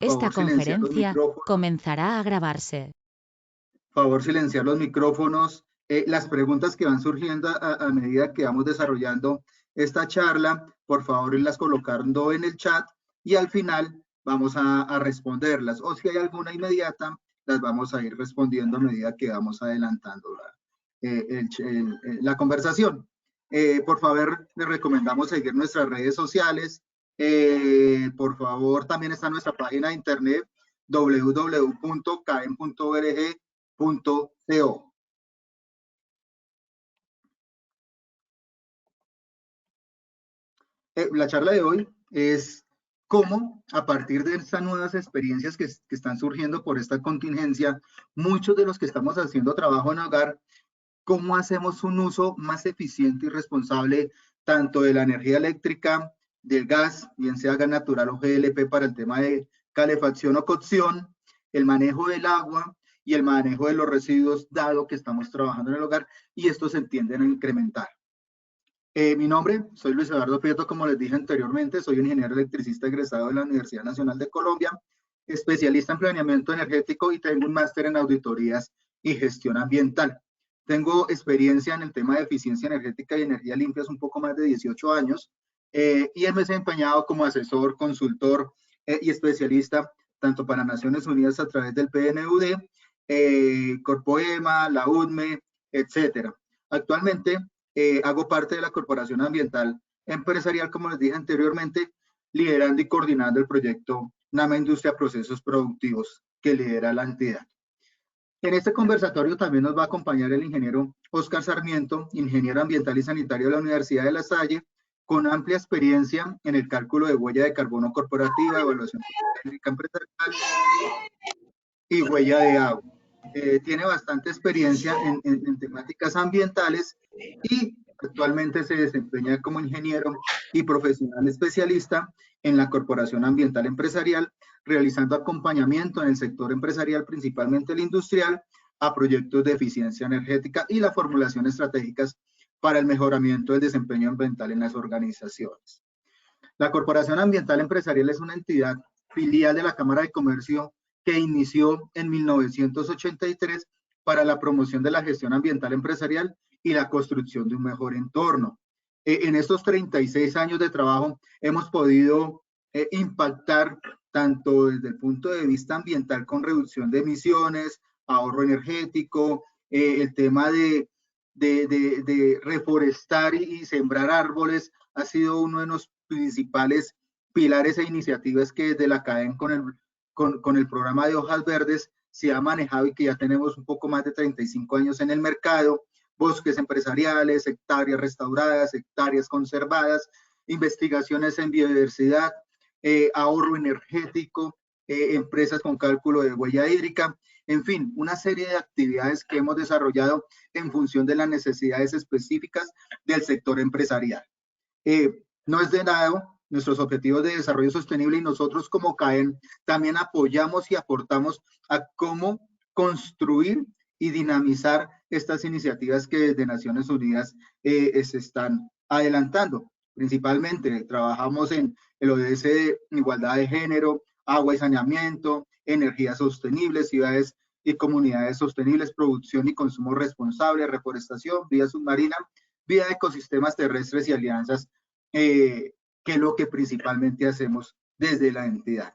Esta Favor silenciar los conferencia micrófonos. comenzará a grabarse. Favor silenciar los micrófonos. Las preguntas que van surgiendo a medida que vamos desarrollando esta charla, por favor irlas colocando en el chat y al final vamos a responderlas. O si hay alguna inmediata, las vamos a ir respondiendo a medida que vamos adelantando la conversación. Por favor, les recomendamos seguir nuestras redes sociales. Por favor, también está nuestra página de internet www.caen.org.co. La charla de hoy es cómo, a partir de estas nuevas experiencias que están surgiendo por esta contingencia, muchos de los que estamos haciendo trabajo en hogar, cómo hacemos un uso más eficiente y responsable tanto de la energía eléctrica, del gas, bien sea gas natural o GLP para el tema de calefacción o cocción, el manejo del agua y el manejo de los residuos, dado que estamos trabajando en el hogar y estos se tienden a incrementar. Mi nombre, soy Luis Eduardo Prieto, como les dije anteriormente, soy ingeniero electricista egresado de la Universidad Nacional de Colombia, especialista en planeamiento energético y tengo un máster en auditorías y gestión ambiental. Tengo experiencia en el tema de eficiencia energética y energía limpia, un poco más de 18 años, y me he desempeñado como asesor, consultor y especialista tanto para Naciones Unidas a través del PNUD, Corpoema, la UDME, etcétera. Actualmente hago parte de la Corporación Ambiental Empresarial, como les dije anteriormente, liderando y coordinando el proyecto NAMA Industria Procesos Productivos que lidera la entidad. En este conversatorio también nos va a acompañar el ingeniero Oscar Sarmiento, ingeniero ambiental y sanitario de la Universidad de La Salle, con amplia experiencia en el cálculo de huella de carbono corporativa, evaluación técnica empresarial y huella de agua. Tiene bastante experiencia en temáticas ambientales y actualmente se desempeña como ingeniero y profesional especialista en la Corporación Ambiental Empresarial, realizando acompañamiento en el sector empresarial, principalmente el industrial, a proyectos de eficiencia energética y la formulación estratégicas para el mejoramiento del desempeño ambiental en las organizaciones. La Corporación Ambiental Empresarial es una entidad filial de la Cámara de Comercio que inició en 1983 para la promoción de la gestión ambiental empresarial y la construcción de un mejor entorno. En estos 36 años de trabajo hemos podido impactar tanto desde el punto de vista ambiental con reducción de emisiones, ahorro energético, el tema de reforestar y sembrar árboles ha sido uno de los principales pilares e iniciativas que desde la CADEN con el programa de hojas verdes se ha manejado y que ya tenemos un poco más de 35 años en el mercado, bosques empresariales, hectáreas restauradas, hectáreas conservadas, investigaciones en biodiversidad, ahorro energético, empresas con cálculo de huella hídrica, en fin, una serie de actividades que hemos desarrollado en función de las necesidades específicas del sector empresarial. No es de lado nuestros objetivos de desarrollo sostenible y nosotros como CAEN también apoyamos y aportamos a cómo construir y dinamizar estas iniciativas que desde Naciones Unidas se están adelantando. Principalmente trabajamos en el ODS de igualdad de género, agua y saneamiento, energía sostenible, ciudades y comunidades sostenibles, producción y consumo responsable, reforestación, vida submarina, vida de ecosistemas terrestres y alianzas, que es lo que principalmente hacemos desde la entidad.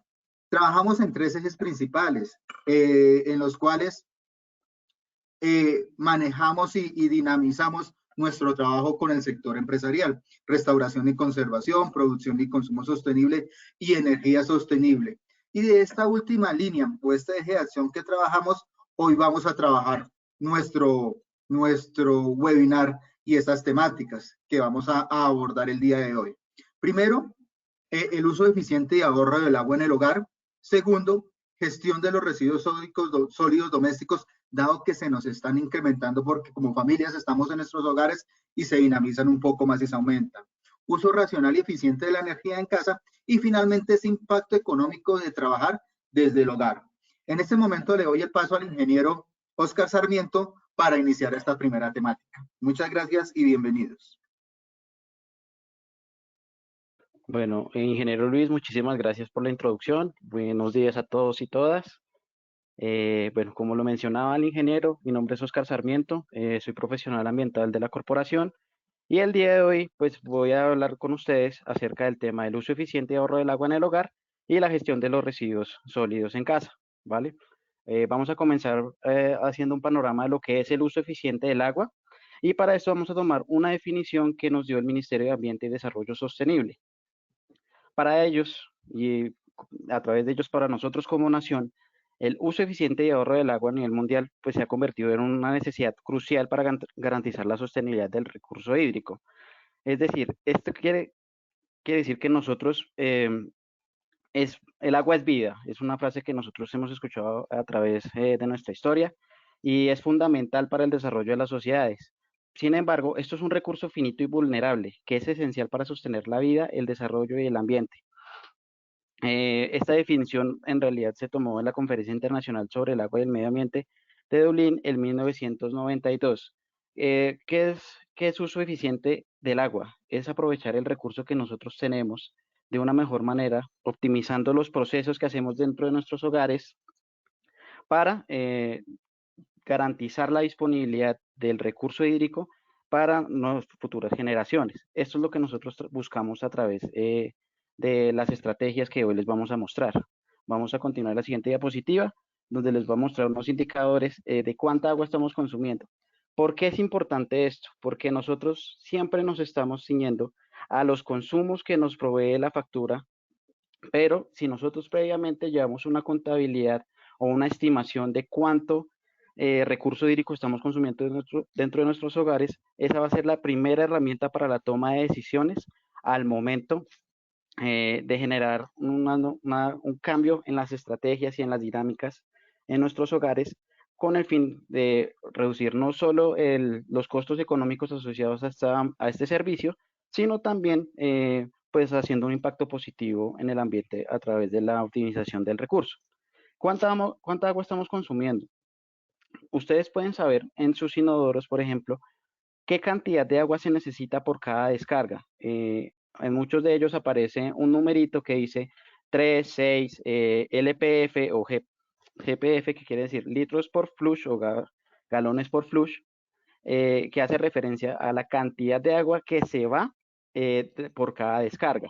Trabajamos en 3 ejes principales, en los cuales manejamos y dinamizamos nuestro trabajo con el sector empresarial: restauración y conservación, producción y consumo sostenible y energía sostenible. Y de esta última línea o este eje de acción que trabajamos, hoy vamos a trabajar nuestro webinar y estas temáticas que vamos a abordar el día de hoy. Primero, el uso eficiente y ahorro del agua en el hogar. Segundo, gestión de los residuos sólidos domésticos, dado que se nos están incrementando porque como familias estamos en nuestros hogares y se dinamizan un poco más y se aumentan. Uso racional y eficiente de la energía en casa y finalmente ese impacto económico de trabajar desde el hogar. En este momento le doy el paso al ingeniero Oscar Sarmiento para iniciar esta primera temática. Muchas gracias y bienvenidos. Bueno, ingeniero Luis, muchísimas gracias por la introducción. Buenos días a todos y todas. Bueno, como lo mencionaba el ingeniero, mi nombre es Oscar Sarmiento, soy profesional ambiental de la corporación y el día de hoy pues voy a hablar con ustedes acerca del tema del uso eficiente y ahorro del agua en el hogar y la gestión de los residuos sólidos en casa, ¿vale? Vamos a comenzar haciendo un panorama de lo que es el uso eficiente del agua y para esto vamos a tomar una definición que nos dio el Ministerio de Ambiente y Desarrollo Sostenible. Para ellos y a través de ellos para nosotros como nación, el uso eficiente y ahorro del agua a nivel mundial pues se ha convertido en una necesidad crucial para garantizar la sostenibilidad del recurso hídrico. Es decir, esto quiere decir que nosotros, el agua es vida, es una frase que nosotros hemos escuchado a través de nuestra historia y es fundamental para el desarrollo de las sociedades. Sin embargo, esto es un recurso finito y vulnerable que es esencial para sostener la vida, el desarrollo y el ambiente. Esta definición en realidad se tomó en la Conferencia Internacional sobre el Agua y el Medio Ambiente de Dublín en 1992. ¿Qué es uso eficiente del agua? Es aprovechar el recurso que nosotros tenemos de una mejor manera, optimizando los procesos que hacemos dentro de nuestros hogares para garantizar la disponibilidad del recurso hídrico para nuestras futuras generaciones. Esto es lo que nosotros buscamos a través de las estrategias que hoy les vamos a mostrar. Vamos a continuar la siguiente diapositiva, donde les voy a mostrar unos indicadores de cuánta agua estamos consumiendo. ¿Por qué es importante esto? Porque nosotros siempre nos estamos ciñendo a los consumos que nos provee la factura, pero si nosotros previamente llevamos una contabilidad o una estimación de cuánto recurso hídrico estamos consumiendo dentro de nuestros hogares, esa va a ser la primera herramienta para la toma de decisiones al momento de generar un cambio en las estrategias y en las dinámicas en nuestros hogares con el fin de reducir no solo los costos económicos asociados a este servicio, sino también pues haciendo un impacto positivo en el ambiente a través de la optimización del recurso. ¿Cuánta agua estamos consumiendo? Ustedes pueden saber en sus inodoros, por ejemplo, qué cantidad de agua se necesita por cada descarga. En muchos de ellos aparece un numerito que dice 3, 6, LPF o GPF, que quiere decir litros por flush o galones por flush, que hace referencia a la cantidad de agua que se va por cada descarga.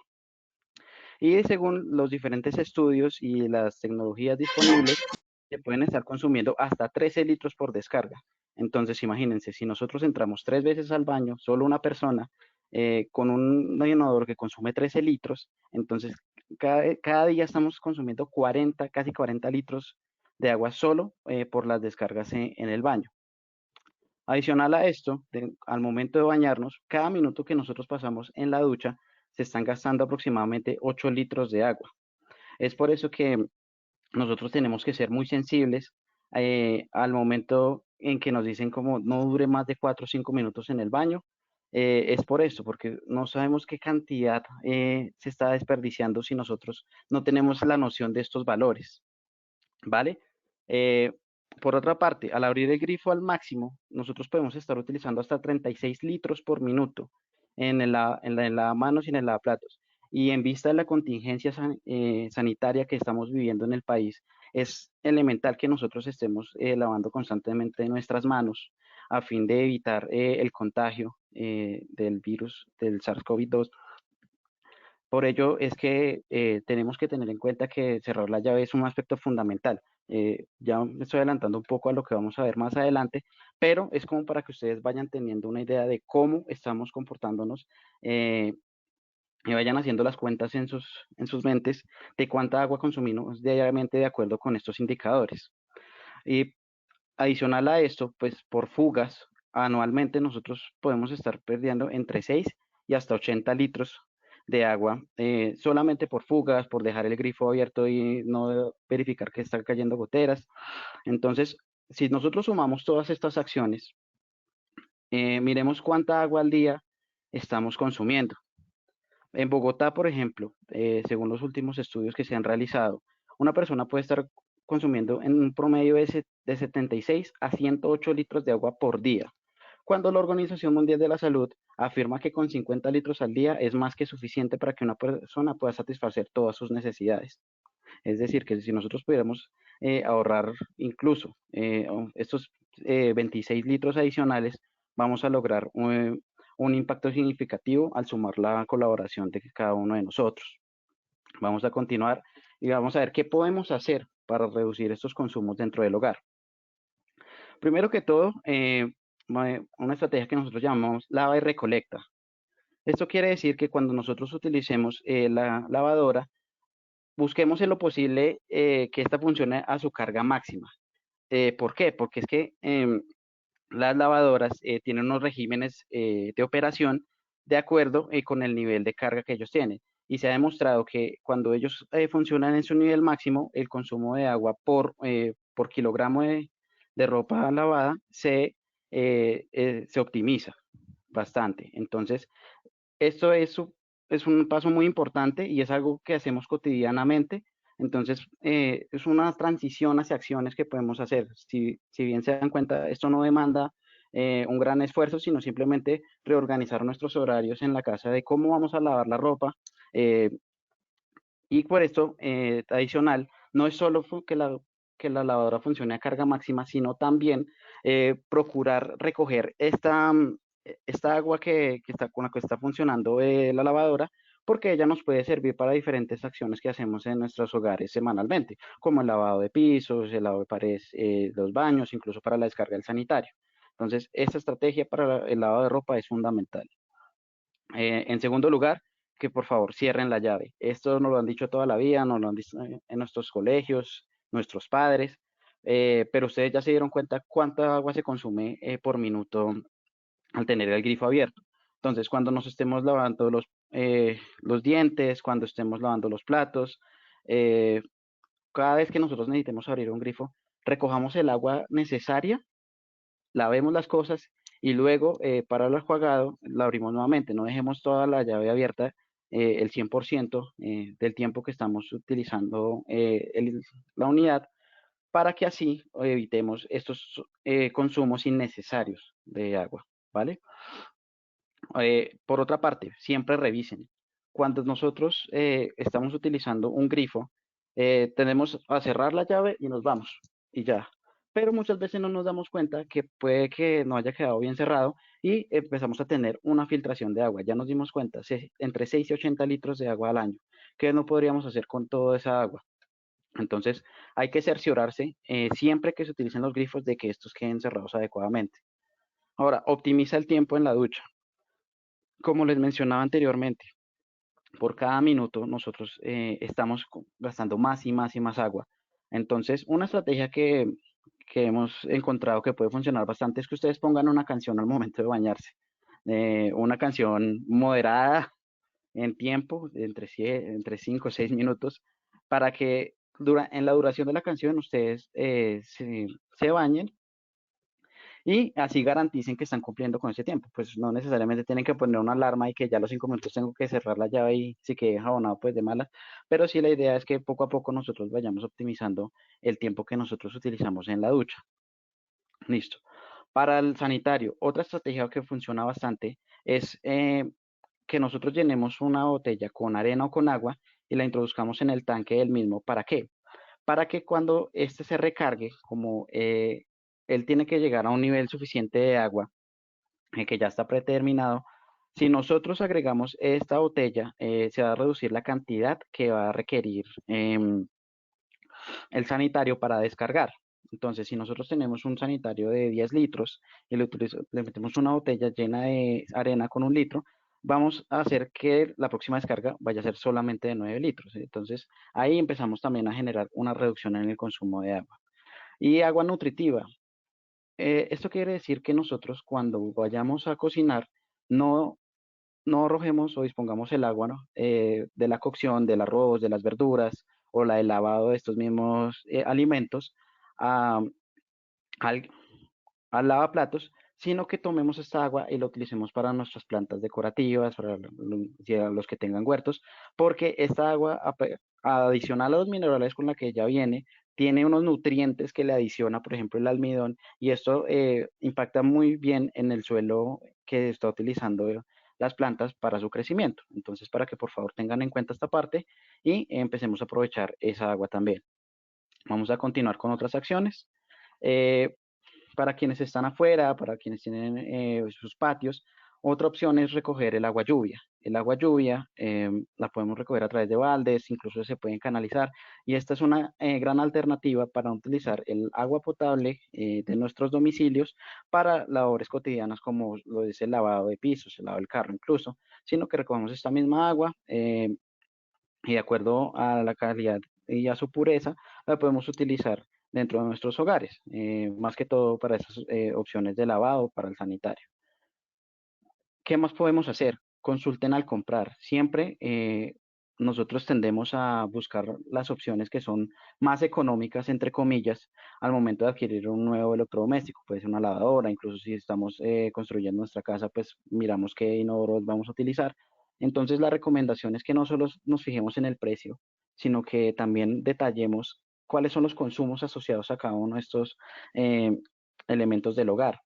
Y según los diferentes estudios y las tecnologías disponibles, se pueden estar consumiendo hasta 13 litros por descarga. Entonces, imagínense, si nosotros entramos 3 veces al baño, solo una persona, con un inodoro que consume 13 litros, entonces cada día estamos consumiendo 40, casi 40 litros de agua solo por las descargas en el baño. Adicional a esto, al momento de bañarnos, cada minuto que nosotros pasamos en la ducha, se están gastando aproximadamente 8 litros de agua. Es por eso que nosotros tenemos que ser muy sensibles al momento en que nos dicen como no dure más de 4 o 5 minutos en el baño. Es por esto, porque no sabemos qué cantidad se está desperdiciando si nosotros no tenemos la noción de estos valores, ¿vale? Eh, por otra parte, al abrir el grifo al máximo, nosotros podemos estar utilizando hasta 36 litros por minuto en la manos y en el lavaplatos. Y en vista de la contingencia sanitaria que estamos viviendo en el país, es elemental que nosotros estemos lavando constantemente nuestras manos a fin de evitar el contagio del virus del SARS-CoV-2. Por ello es que tenemos que tener en cuenta que cerrar la llave es un aspecto fundamental. Ya me estoy adelantando un poco a lo que vamos a ver más adelante, pero es como para que ustedes vayan teniendo una idea de cómo estamos comportándonos y vayan haciendo las cuentas en sus mentes de cuánta agua consumimos diariamente de acuerdo con estos indicadores. Y adicional a esto, pues por fugas, anualmente nosotros podemos estar perdiendo entre 6 y hasta 80 litros de agua solamente por fugas, por dejar el grifo abierto y no verificar que están cayendo goteras. Entonces, si nosotros sumamos todas estas acciones, miremos cuánta agua al día estamos consumiendo. En Bogotá, por ejemplo, según los últimos estudios que se han realizado, una persona puede estar consumiendo en un promedio de 76 a 108 litros de agua por día. cuando la Organización Mundial de la Salud afirma que con 50 litros al día es más que suficiente para que una persona pueda satisfacer todas sus necesidades. Es decir, que si nosotros pudiéramos ahorrar incluso estos 26 litros adicionales, vamos a lograr un impacto significativo al sumar la colaboración de cada uno de nosotros. Vamos a continuar y vamos a ver qué podemos hacer para reducir estos consumos dentro del hogar. Primero que todo, una estrategia que nosotros llamamos lava y recolecta. Esto quiere decir que cuando nosotros utilicemos la lavadora, busquemos en lo posible que esta funcione a su carga máxima. ¿Por qué? Porque es que las lavadoras tienen unos regímenes de operación de acuerdo con el nivel de carga que ellos tienen. Y se ha demostrado que cuando ellos funcionan en su nivel máximo, el consumo de agua por kilogramo de ropa lavada se optimiza bastante. Entonces, esto es un paso muy importante y es algo que hacemos cotidianamente. Entonces, es una transición hacia acciones que podemos hacer. Si bien se dan cuenta, esto no demanda un gran esfuerzo, sino simplemente reorganizar nuestros horarios en la casa de cómo vamos a lavar la ropa. eh, y por esto, adicional, no es solo que la lavadora funcione a carga máxima, sino también procurar recoger esta agua que está, con la que está funcionando la lavadora, porque ella nos puede servir para diferentes acciones que hacemos en nuestros hogares semanalmente, como el lavado de pisos, el lavado de paredes, los baños, incluso para la descarga del sanitario. Entonces, esta estrategia para el lavado de ropa es fundamental. En segundo lugar, que por favor cierren la llave. Esto nos lo han dicho toda la vida, nos lo han dicho en nuestros colegios, nuestros padres, pero ustedes ya se dieron cuenta cuánta agua se consume por minuto al tener el grifo abierto. Entonces, cuando nos estemos lavando los dientes, cuando estemos lavando los platos, eh, cada vez que nosotros necesitemos abrir un grifo, recojamos el agua necesaria, lavemos las cosas y luego para el enjuagado la abrimos nuevamente. No dejemos toda la llave abierta el 100% del tiempo que estamos utilizando la unidad para que así evitemos estos consumos innecesarios de agua, ¿vale? Por otra parte, siempre revisen. Cuando nosotros estamos utilizando un grifo, tenemos a cerrar la llave y nos vamos y ya. Pero muchas veces no nos damos cuenta que puede que no haya quedado bien cerrado y empezamos a tener una filtración de agua. Ya nos dimos cuenta, entre 6 y 80 litros de agua al año. ¿Qué no podríamos hacer con toda esa agua? Entonces, hay que cerciorarse siempre que se utilicen los grifos de que estos queden cerrados adecuadamente. Ahora, optimiza el tiempo en la ducha. Como les mencionaba anteriormente, por cada minuto nosotros estamos gastando más y más y más agua. Entonces, una estrategia que hemos encontrado que puede funcionar bastante es que ustedes pongan una canción al momento de bañarse. Una canción moderada en tiempo, entre 5 o 6 minutos, para que en la duración de la canción ustedes se bañen y así garanticen que están cumpliendo con ese tiempo. Pues no necesariamente tienen que poner una alarma y que ya a los 5 minutos tengo que cerrar la llave y si quede jabonado pues de mala, pero sí la idea es que poco a poco nosotros vayamos optimizando el tiempo que nosotros utilizamos en la ducha. Listo. Para el sanitario, otra estrategia que funciona bastante es que nosotros llenemos una botella con arena o con agua y la introduzcamos en el tanque del mismo. ¿Para qué? Para que cuando este se recargue, como él tiene que llegar a un nivel suficiente de agua, que ya está predeterminado, si nosotros agregamos esta botella, se va a reducir la cantidad que va a requerir el sanitario para descargar. Entonces, si nosotros tenemos un sanitario de 10 litros y le metemos una botella llena de arena con 1 litro, vamos a hacer que la próxima descarga vaya a ser solamente de 9 litros. Entonces, ahí empezamos también a generar una reducción en el consumo de agua. Y agua nutritiva. Esto quiere decir que nosotros cuando vayamos a cocinar, no, no arrojemos o dispongamos el agua, ¿no? De la cocción, del arroz, de las verduras o la del lavado de estos mismos alimentos a- al, al lavaplatos, sino que tomemos esta agua y la utilicemos para nuestras plantas decorativas, para los que tengan huertos, porque esta agua, adicional a los minerales con la que ella viene, tiene unos nutrientes que le adiciona, por ejemplo, el almidón, y esto impacta muy bien en el suelo que está utilizando las plantas para su crecimiento. Entonces, para que por favor tengan en cuenta esta parte y empecemos a aprovechar esa agua también. Vamos a continuar con otras acciones. Eh, para quienes están afuera, para quienes tienen sus patios, otra opción es recoger el agua lluvia. El agua lluvia la podemos recoger a través de baldes, incluso se pueden canalizar, y esta es una gran alternativa para utilizar el agua potable de nuestros domicilios para labores cotidianas como lo es el lavado de pisos, el lavado del carro incluso, sino que recogemos esta misma agua y de acuerdo a la calidad y a su pureza, la podemos utilizar dentro de nuestros hogares, más que todo para esas opciones de lavado, para el sanitario. ¿Qué más podemos hacer? Consulten al comprar. Siempre nosotros tendemos a buscar las opciones que son más económicas, entre comillas, al momento de adquirir un nuevo electrodoméstico. Puede ser una lavadora, incluso si estamos construyendo nuestra casa, pues miramos qué inodoros vamos a utilizar. Entonces la recomendación es que no solo nos fijemos en el precio, sino que también detallemos cuáles son los consumos asociados a cada uno de estos eh, elementos del hogar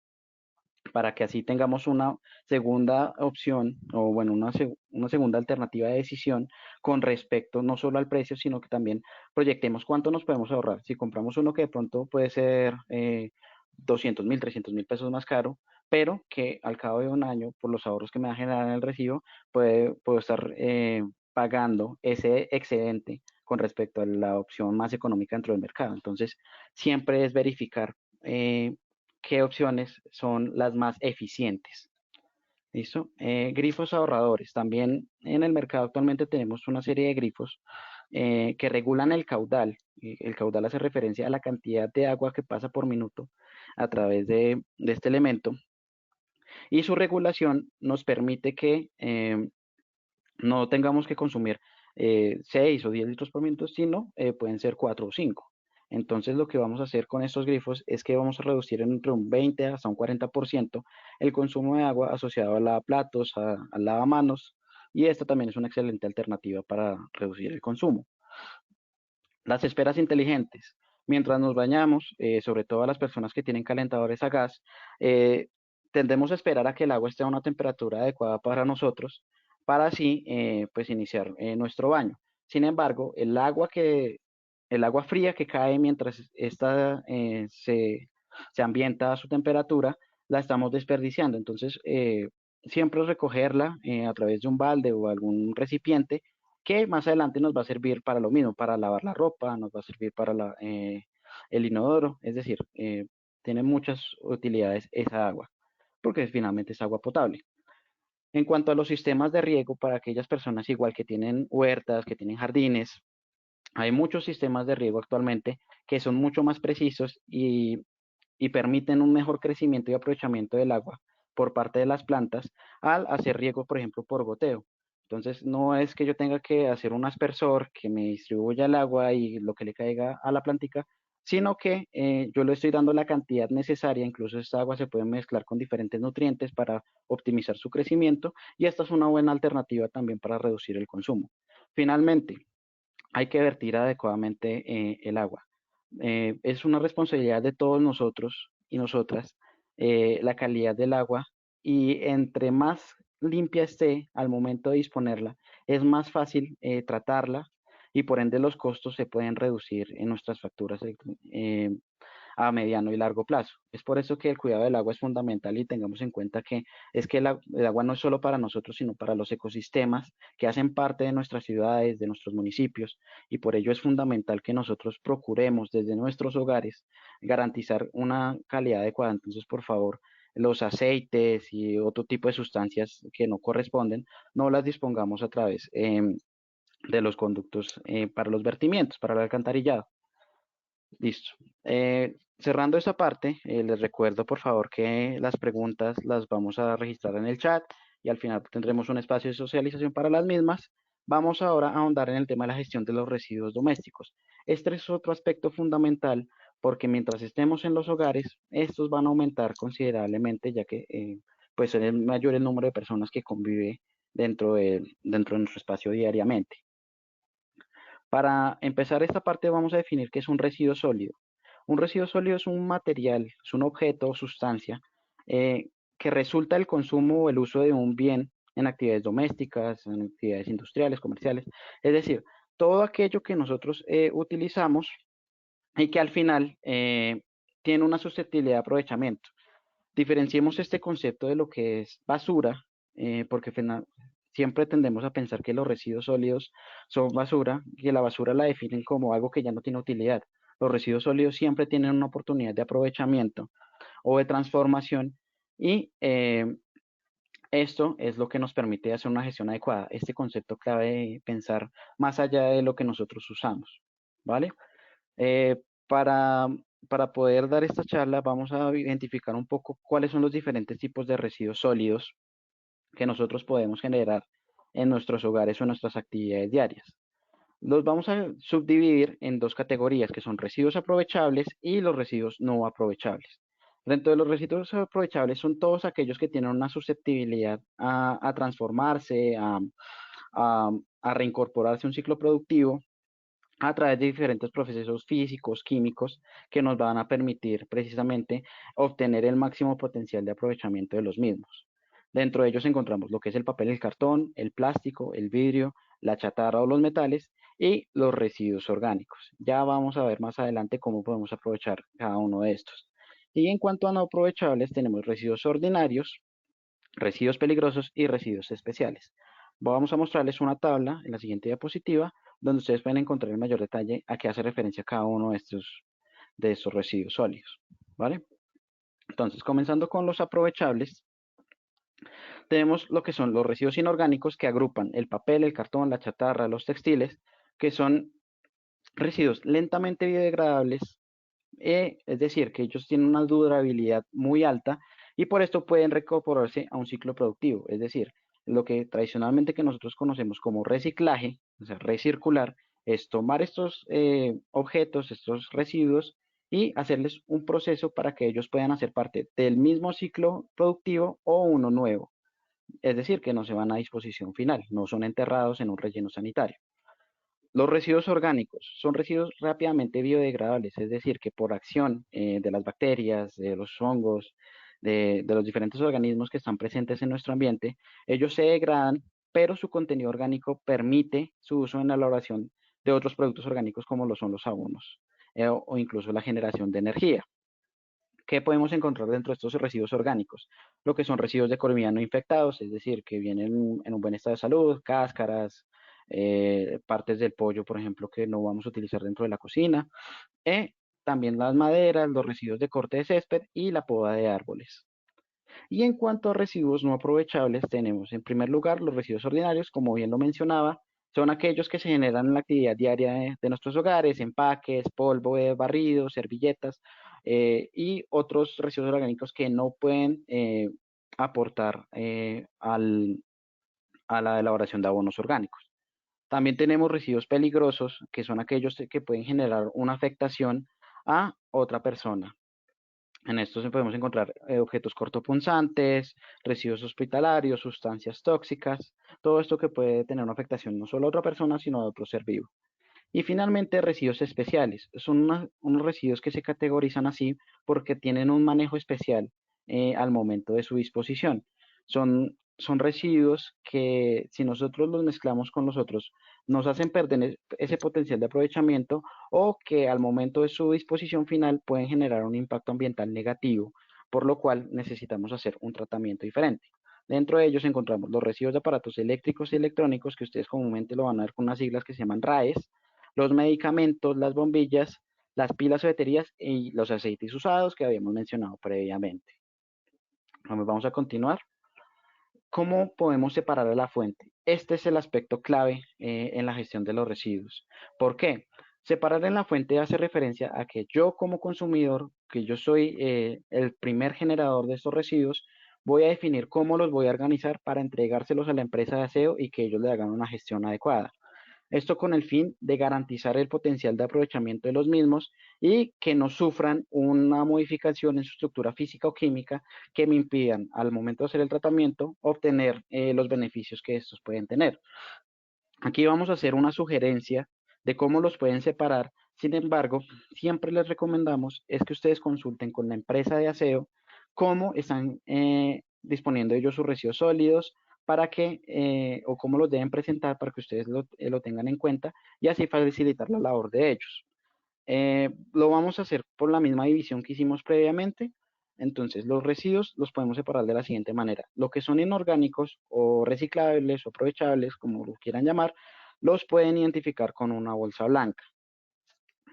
para que así tengamos una segunda opción o bueno, una segunda alternativa de decisión con respecto no solo al precio, sino que también proyectemos cuánto nos podemos ahorrar. Si compramos uno que de pronto puede ser 200.000, 300.000 pesos más caro, pero que al cabo de un año, por los ahorros que me va a generar en el recibo, puedo estar pagando ese excedente con respecto a la opción más económica dentro del mercado. Entonces, siempre es verificar qué opciones son las más eficientes. ¿Listo? Grifos ahorradores. También en el mercado actualmente tenemos una serie de grifos que regulan el caudal. El caudal hace referencia a la cantidad de agua que pasa por minuto a través de este elemento. Y su regulación nos permite que no tengamos que consumir 6 o 10 litros por minuto, sino pueden ser 4 o 5. Entonces lo que vamos a hacer con estos grifos es que vamos a reducir entre un 20 hasta un 40% el consumo de agua asociado a lavaplatos, a lavamanos, y esta también es una excelente alternativa para reducir el consumo. Las esperas inteligentes. Mientras nos bañamos, sobre todo a las personas que tienen calentadores a gas, tendemos a esperar a que el agua esté a una temperatura adecuada para nosotros, para así pues iniciar nuestro baño. Sin embargo, el agua fría que cae mientras esta se ambienta a su temperatura, la estamos desperdiciando. Entonces, siempre recogerla a través de un balde o algún recipiente que más adelante nos va a servir para lo mismo, para lavar la ropa, nos va a servir para el inodoro, es decir, tiene muchas utilidades esa agua, porque finalmente es agua potable. En cuanto a los sistemas de riego, para aquellas personas igual que tienen huertas, que tienen jardines, hay muchos sistemas de riego actualmente que son mucho más precisos y permiten un mejor crecimiento y aprovechamiento del agua por parte de las plantas al hacer riego, por ejemplo, por goteo. Entonces, no es que yo tenga que hacer un aspersor que me distribuya el agua y lo que le caiga a la plantica, sino que yo le estoy dando la cantidad necesaria, incluso esta agua se puede mezclar con diferentes nutrientes para optimizar su crecimiento y esta es una buena alternativa también para reducir el consumo. Finalmente, hay que vertir adecuadamente el agua. Es una responsabilidad de todos nosotros y nosotras la calidad del agua y entre más limpia esté al momento de disponerla, es más fácil tratarla y por ende los costos se pueden reducir en nuestras facturas a mediano y largo plazo. Es por eso que el cuidado del agua es fundamental y tengamos en cuenta que es que el agua no es solo para nosotros, sino para los ecosistemas que hacen parte de nuestras ciudades, de nuestros municipios, y por ello es fundamental que nosotros procuremos desde nuestros hogares garantizar una calidad adecuada. Entonces, por favor, los aceites y otro tipo de sustancias que no corresponden, no las dispongamos a través de los conductos para los vertimientos, para el alcantarillado. Listo. Cerrando esta parte, les recuerdo por favor que las preguntas las vamos a registrar en el chat y al final tendremos un espacio de socialización para las mismas. Vamos ahora a ahondar en el tema de la gestión de los residuos domésticos. Este es otro aspecto fundamental porque mientras estemos en los hogares, estos van a aumentar considerablemente ya que pues es mayor el número de personas que convive dentro de nuestro espacio diariamente. Para empezar esta parte vamos a definir qué es un residuo sólido. Un residuo sólido es un material, es un objeto o sustancia eh, que resulta del consumo o el uso de un bien en actividades domésticas, en actividades industriales, comerciales. Es decir, todo aquello que nosotros utilizamos y que al final tiene una susceptibilidad de aprovechamiento. Diferenciemos este concepto de lo que es basura, porque siempre tendemos a pensar que los residuos sólidos son basura, que la basura la definen como algo que ya no tiene utilidad. Los residuos sólidos siempre tienen una oportunidad de aprovechamiento o de transformación y esto es lo que nos permite hacer una gestión adecuada. Este concepto clave de pensar más allá de lo que nosotros usamos, ¿vale? Eh, para, para poder dar esta charla, vamos a identificar un poco cuáles son los diferentes tipos de residuos sólidos que nosotros podemos generar en nuestros hogares o en nuestras actividades diarias. Los vamos a subdividir en dos categorías, que son residuos aprovechables y los residuos no aprovechables. Dentro de los residuos aprovechables son todos aquellos que tienen una susceptibilidad a transformarse, a, a reincorporarse a un ciclo productivo a través de diferentes procesos físicos, químicos, que nos van a permitir precisamente obtener el máximo potencial de aprovechamiento de los mismos. Dentro de ellos encontramos lo que es el papel, el cartón, el plástico, el vidrio, la chatarra o los metales y los residuos orgánicos. Ya vamos a ver más adelante cómo podemos aprovechar cada uno de estos. Y en cuanto a no aprovechables, tenemos residuos ordinarios, residuos peligrosos y residuos especiales. Vamos a mostrarles una tabla en la siguiente diapositiva donde ustedes pueden encontrar en mayor detalle a qué hace referencia cada uno de estos residuos sólidos, ¿vale? Entonces, comenzando con los aprovechables, tenemos lo que son los residuos inorgánicos que agrupan el papel, el cartón, la chatarra, los textiles, que son residuos lentamente biodegradables, es decir, que ellos tienen una durabilidad muy alta y por esto pueden reincorporarse a un ciclo productivo, es decir, lo que tradicionalmente que nosotros conocemos como reciclaje, o sea, recircular, es tomar estos objetos, estos residuos y hacerles un proceso para que ellos puedan hacer parte del mismo ciclo productivo o uno nuevo, es decir, que no se van a disposición final, no son enterrados en un relleno sanitario. Los residuos orgánicos son residuos rápidamente biodegradables, es decir, que por acción de las bacterias, de los hongos, de los diferentes organismos que están presentes en nuestro ambiente, ellos se degradan, pero su contenido orgánico permite su uso en la elaboración de otros productos orgánicos como lo son los abonos o incluso la generación de energía. ¿Qué podemos encontrar dentro de estos residuos orgánicos? Lo que son residuos de comida no infectados, es decir, que vienen en un buen estado de salud, cáscaras, partes del pollo, por ejemplo, que no vamos a utilizar dentro de la cocina, también las maderas, los residuos de corte de césped y la poda de árboles. Y en cuanto a residuos no aprovechables, tenemos en primer lugar los residuos ordinarios, como bien lo mencionaba, son aquellos que se generan en la actividad diaria de nuestros hogares, empaques, polvo de barrido, servilletas y otros residuos orgánicos que no pueden aportar a la elaboración de abonos orgánicos. También tenemos residuos peligrosos, que son aquellos que pueden generar una afectación a otra persona. En estos podemos encontrar objetos cortopunzantes, residuos hospitalarios, sustancias tóxicas, todo esto que puede tener una afectación no solo a otra persona, sino a otro ser vivo. Y finalmente, residuos especiales. Son unos residuos que se categorizan así porque tienen un manejo especial al momento de su disposición. Son residuos que si nosotros los mezclamos con los otros, nos hacen perder ese potencial de aprovechamiento o que al momento de su disposición final pueden generar un impacto ambiental negativo, por lo cual necesitamos hacer un tratamiento diferente. Dentro de ellos encontramos los residuos de aparatos eléctricos y electrónicos, que ustedes comúnmente lo van a ver con unas siglas que se llaman RAES, los medicamentos, las bombillas, las pilas o baterías y los aceites usados que habíamos mencionado previamente. Vamos a continuar. ¿Cómo podemos separar a la fuente? Este es el aspecto clave en la gestión de los residuos. ¿Por qué? Separar en la fuente hace referencia a que yo como consumidor, que yo soy el primer generador de estos residuos, voy a definir cómo los voy a organizar para entregárselos a la empresa de aseo y que ellos le hagan una gestión adecuada. Esto con el fin de garantizar el potencial de aprovechamiento de los mismos y que no sufran una modificación en su estructura física o química que me impidan al momento de hacer el tratamiento obtener los beneficios que estos pueden tener. Aquí vamos a hacer una sugerencia de cómo los pueden separar. Sin embargo, siempre les recomendamos es que ustedes consulten con la empresa de aseo cómo están disponiendo ellos sus residuos sólidos para que, o cómo los deben presentar para que ustedes lo tengan en cuenta y así facilitar la labor de ellos. Lo vamos a hacer por la misma división que hicimos previamente. Entonces, los residuos los podemos separar de la siguiente manera. Lo que son inorgánicos o reciclables o aprovechables, como lo quieran llamar, los pueden identificar con una bolsa blanca.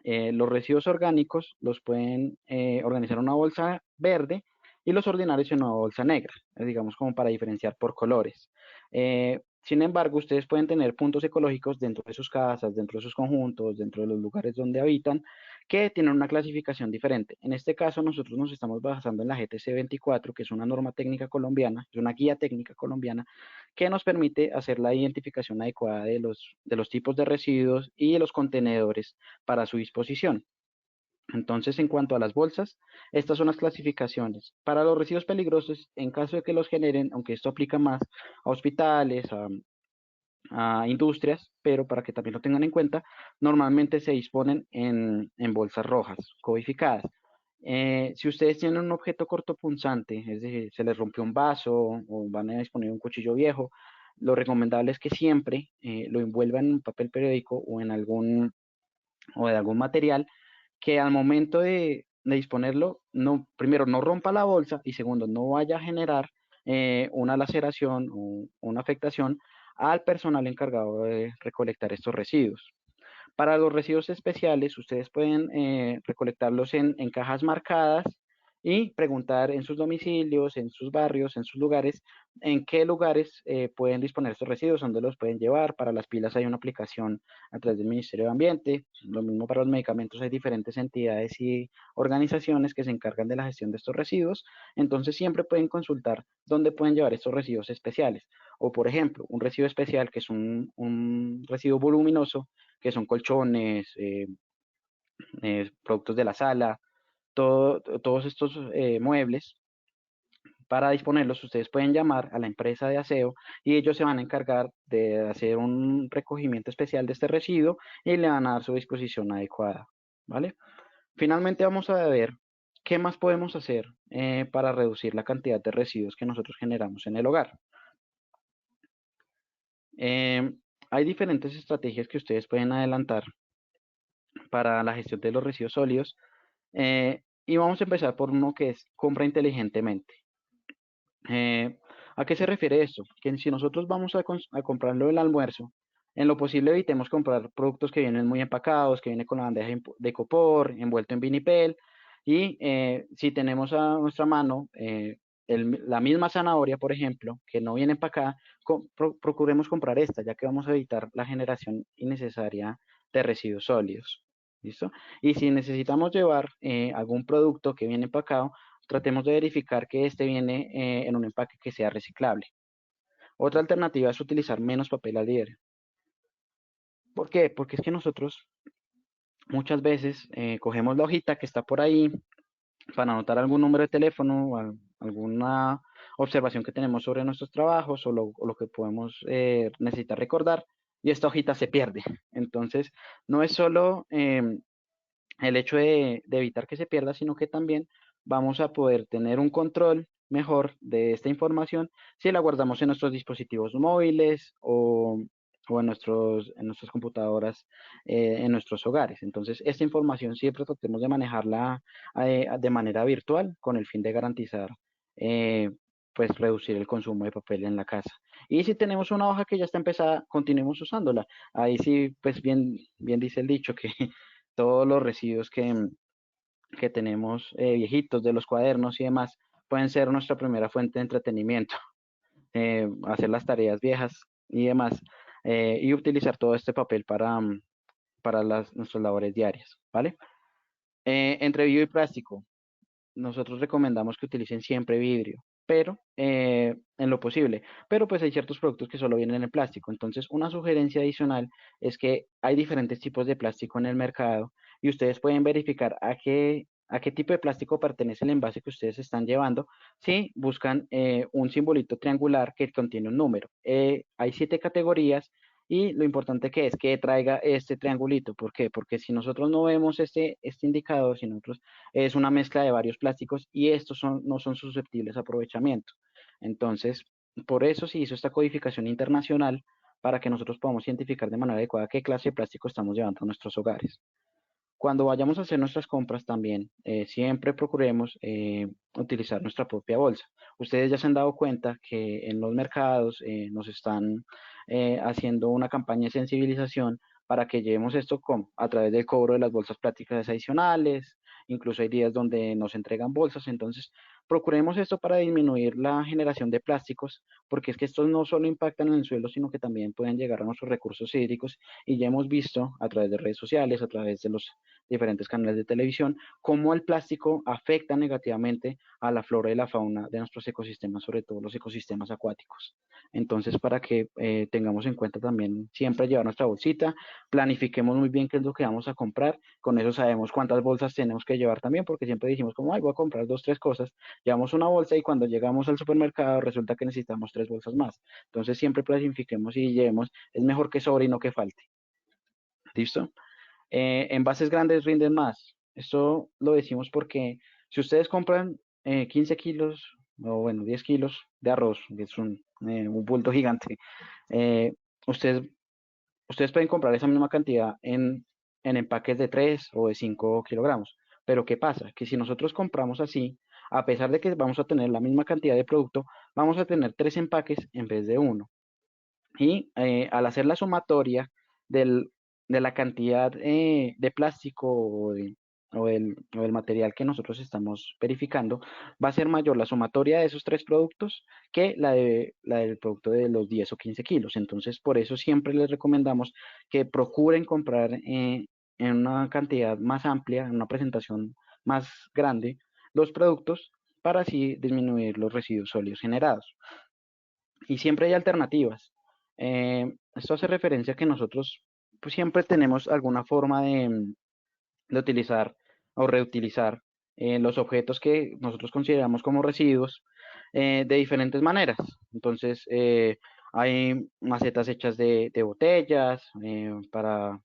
Los residuos orgánicos los pueden organizar en una bolsa verde y los ordinarios en una bolsa negra, digamos como para diferenciar por colores. Sin embargo, ustedes pueden tener puntos ecológicos dentro de sus casas, dentro de sus conjuntos, dentro de los lugares donde habitan, que tienen una clasificación diferente. En este caso, nosotros nos estamos basando en la GTC 24, que es una norma técnica colombiana, es una guía técnica colombiana, que nos permite hacer la identificación adecuada de los tipos de residuos y de los contenedores para su disposición. Entonces, en cuanto a las bolsas, estas son las clasificaciones. Para los residuos peligrosos, en caso de que los generen, aunque esto aplica más a hospitales, a industrias, pero para que también lo tengan en cuenta, normalmente se disponen en bolsas rojas, codificadas. Si ustedes tienen un objeto cortopunzante, es decir, se les rompió un vaso o van a disponer de un cuchillo viejo, lo recomendable es que siempre lo envuelvan en un papel periódico o de algún material que al momento de disponerlo, no, primero no rompa la bolsa y segundo no vaya a generar una laceración o una afectación al personal encargado de recolectar estos residuos. Para los residuos especiales, ustedes pueden recolectarlos en cajas marcadas y preguntar en sus domicilios, en sus barrios, en sus lugares, en qué lugares pueden disponer estos residuos, dónde los pueden llevar. Para las pilas hay una aplicación a través del Ministerio de Ambiente. Lo mismo para los medicamentos, hay diferentes entidades y organizaciones que se encargan de la gestión de estos residuos. Entonces siempre pueden consultar dónde pueden llevar estos residuos especiales. O por ejemplo, un residuo especial que es un residuo voluminoso, que son colchones, productos de la sala, todos estos muebles. Para disponerlos, ustedes pueden llamar a la empresa de aseo y ellos se van a encargar de hacer un recogimiento especial de este residuo y le van a dar su disposición adecuada, ¿vale? Finalmente vamos a ver qué más podemos hacer para reducir la cantidad de residuos que nosotros generamos en el hogar. Hay diferentes estrategias que ustedes pueden adelantar para la gestión de los residuos sólidos. Y vamos a empezar por uno que es compra inteligentemente. ¿A qué se refiere esto? Que si nosotros vamos a comprarlo el almuerzo, en lo posible evitemos comprar productos que vienen muy empacados, que vienen con la bandeja de copor, envuelto en vinipel, y si tenemos a nuestra mano la misma zanahoria, por ejemplo, que no viene empacada, procuremos comprar esta, ya que vamos a evitar la generación innecesaria de residuos sólidos. ¿Listo? Y si necesitamos llevar algún producto que viene empacado, tratemos de verificar que este viene en un empaque que sea reciclable. Otra alternativa es utilizar menos papel adhiere. ¿Por qué? Porque es que nosotros muchas veces cogemos la hojita que está por ahí para anotar algún número de teléfono o alguna observación que tenemos sobre nuestros trabajos o lo que podemos necesitar recordar y esta hojita se pierde. Entonces, no es solo el hecho de evitar que se pierda, sino que también vamos a poder tener un control mejor de esta información si la guardamos en nuestros dispositivos móviles o en nuestras computadoras, en nuestros hogares. Entonces, esta información siempre tratemos de manejarla de manera virtual con el fin de garantizar, pues, reducir el consumo de papel en la casa. Y si tenemos una hoja que ya está empezada, continuemos usándola. Ahí sí, pues bien dice el dicho que todos los residuos que tenemos viejitos de los cuadernos y demás pueden ser nuestra primera fuente de entretenimiento. Hacer las tareas viejas y demás y utilizar todo este papel para nuestras labores diarias, ¿vale? Entre vidrio y plástico, nosotros recomendamos que utilicen siempre vidrio, pero en lo posible. Pero pues hay ciertos productos que solo vienen en plástico. Entonces, una sugerencia adicional es que hay diferentes tipos de plástico en el mercado y ustedes pueden verificar a qué tipo de plástico pertenece el envase que ustedes están llevando si buscan un simbolito triangular que contiene un número. Hay 7 categorías y lo importante que es que traiga este triangulito. ¿Por qué? Porque si nosotros no vemos este indicador, si nosotros es una mezcla de varios plásticos y estos no son susceptibles a aprovechamiento. Entonces, por eso se hizo esta codificación internacional para que nosotros podamos identificar de manera adecuada qué clase de plástico estamos llevando a nuestros hogares. Cuando vayamos a hacer nuestras compras también, siempre procuremos utilizar nuestra propia bolsa. Ustedes ya se han dado cuenta que en los mercados nos están haciendo una campaña de sensibilización para que llevemos esto a través del cobro de las bolsas plásticas adicionales. Incluso hay días donde nos entregan bolsas. Entonces, procuremos esto para disminuir la generación de plásticos, porque es que estos no solo impactan en el suelo, sino que también pueden llegar a nuestros recursos hídricos. Y ya hemos visto a través de redes sociales, a través de los diferentes canales de televisión, cómo el plástico afecta negativamente a la flora y la fauna de nuestros ecosistemas, sobre todo los ecosistemas acuáticos. Entonces, para que tengamos en cuenta también siempre llevar nuestra bolsita, planifiquemos muy bien qué es lo que vamos a comprar, con eso sabemos cuántas bolsas tenemos que llevar también, porque siempre decimos como, ay, voy a comprar 2, 3 cosas, llevamos una bolsa y cuando llegamos al supermercado resulta que necesitamos 3 bolsas más. Entonces, siempre planifiquemos y llevemos, es mejor que sobre y no que falte. ¿Listo? Envases grandes rinden más. Esto lo decimos porque si ustedes compran 15 kilos o bueno, 10 kilos de arroz, que es un bulto gigante, eh, ustedes, ustedes pueden comprar esa misma cantidad en empaques de 3 o de 5 kilogramos. Pero ¿qué pasa? Que si nosotros compramos así, a pesar de que vamos a tener la misma cantidad de producto, vamos a tener 3 empaques en vez de uno. Y al hacer la sumatoria del, de la cantidad de plástico o del material que nosotros estamos verificando, va a ser mayor la sumatoria de esos 3 productos que la del producto de los 10 o 15 kilos. Entonces, por eso siempre les recomendamos que procuren comprar en una cantidad más amplia, en una presentación más grande, los productos para así disminuir los residuos sólidos generados. Y siempre hay alternativas. Esto hace referencia a que nosotros pues, siempre tenemos alguna forma de utilizar o reutilizar los objetos que nosotros consideramos como residuos de diferentes maneras. Entonces, hay macetas hechas de botellas para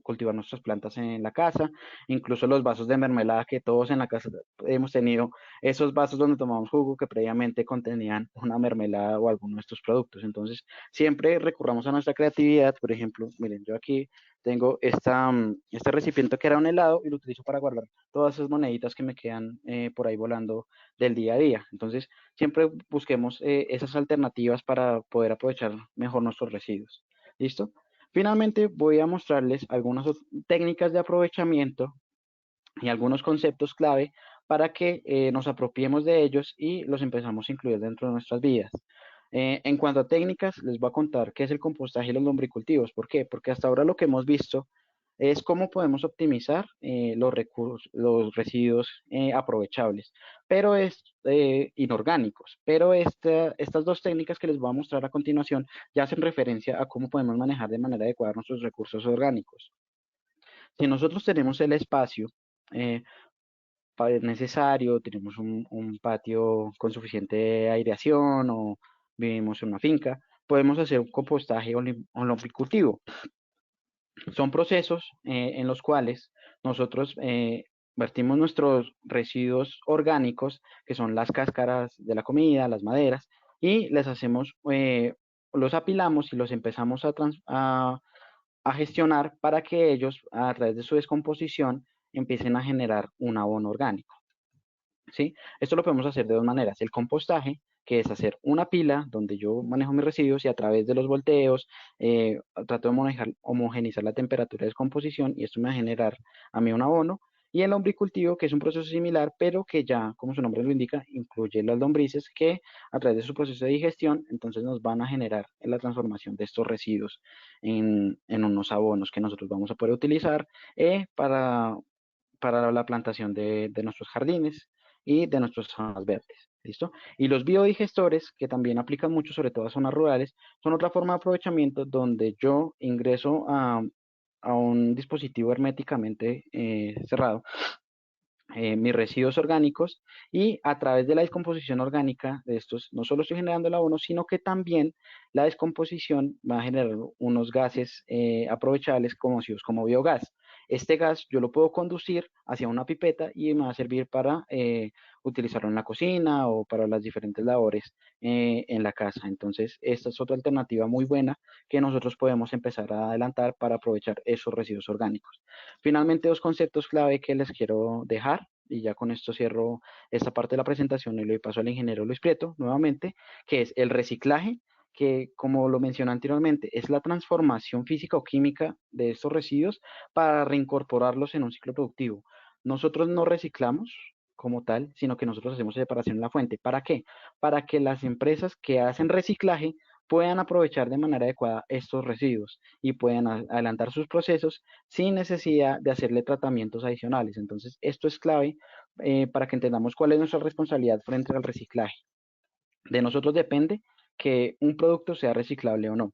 cultivar nuestras plantas en la casa, incluso los vasos de mermelada que todos en la casa hemos tenido, esos vasos donde tomamos jugo que previamente contenían una mermelada o alguno de estos productos. Entonces, siempre recurramos a nuestra creatividad. Por ejemplo, miren, yo aquí tengo este recipiente que era un helado y lo utilizo para guardar todas esas moneditas que me quedan por ahí volando del día a día. Entonces, siempre busquemos esas alternativas para poder aprovechar mejor nuestros residuos. ¿Listo? Finalmente, voy a mostrarles algunas técnicas de aprovechamiento y algunos conceptos clave para que nos apropiemos de ellos y los empezamos a incluir dentro de nuestras vidas. En cuanto a técnicas, les voy a contar qué es el compostaje y los lombricultivos. ¿Por qué? Porque hasta ahora lo que hemos visto es cómo podemos optimizar los recursos, los residuos aprovechables, pero inorgánicos. Pero estas 2 técnicas que les voy a mostrar a continuación ya hacen referencia a cómo podemos manejar de manera adecuada nuestros recursos orgánicos. Si nosotros tenemos el espacio eh, necesario, tenemos un patio con suficiente aireación o vivimos en una finca, podemos hacer un compostaje o lombricultivo. Son procesos en los cuales nosotros vertimos nuestros residuos orgánicos, que son las cáscaras de la comida, las maderas, y les hacemos, los apilamos y los empezamos a gestionar para que ellos, a través de su descomposición, empiecen a generar un abono orgánico. ¿Sí? Esto lo podemos hacer de 2 maneras. El compostaje, que es hacer una pila donde yo manejo mis residuos y a través de los volteos trato de homogenizar la temperatura de descomposición y esto me va a generar a mí un abono. Y el lombricultivo, que es un proceso similar, pero que ya, como su nombre lo indica, incluye las lombrices que a través de su proceso de digestión, entonces nos van a generar la transformación de estos residuos en unos abonos que nosotros vamos a poder utilizar para la plantación de nuestros jardines y de nuestras zonas verdes. ¿Listo? Y los biodigestores, que también aplican mucho, sobre todo a zonas rurales, son otra forma de aprovechamiento donde yo ingreso a un dispositivo herméticamente cerrado mis residuos orgánicos, y a través de la descomposición orgánica de estos no solo estoy generando el abono, sino que también la descomposición va a generar unos gases aprovechables conocidos como biogás. Este gas yo lo puedo conducir hacia una pipeta y me va a servir para utilizarlo en la cocina o para las diferentes labores en la casa. Entonces, esta es otra alternativa muy buena que nosotros podemos empezar a adelantar para aprovechar esos residuos orgánicos. Finalmente, dos conceptos clave que les quiero dejar, y ya con esto cierro esta parte de la presentación y le paso al ingeniero Luis Prieto nuevamente, que es el reciclaje, que como lo mencioné anteriormente, es la transformación física o química de estos residuos para reincorporarlos en un ciclo productivo. Nosotros no reciclamos como tal, sino que nosotros hacemos separación en la fuente. ¿Para qué? Para que las empresas que hacen reciclaje puedan aprovechar de manera adecuada estos residuos y puedan adelantar sus procesos sin necesidad de hacerle tratamientos adicionales. Entonces, esto es clave para que entendamos cuál es nuestra responsabilidad frente al reciclaje. De nosotros depende que un producto sea reciclable o no,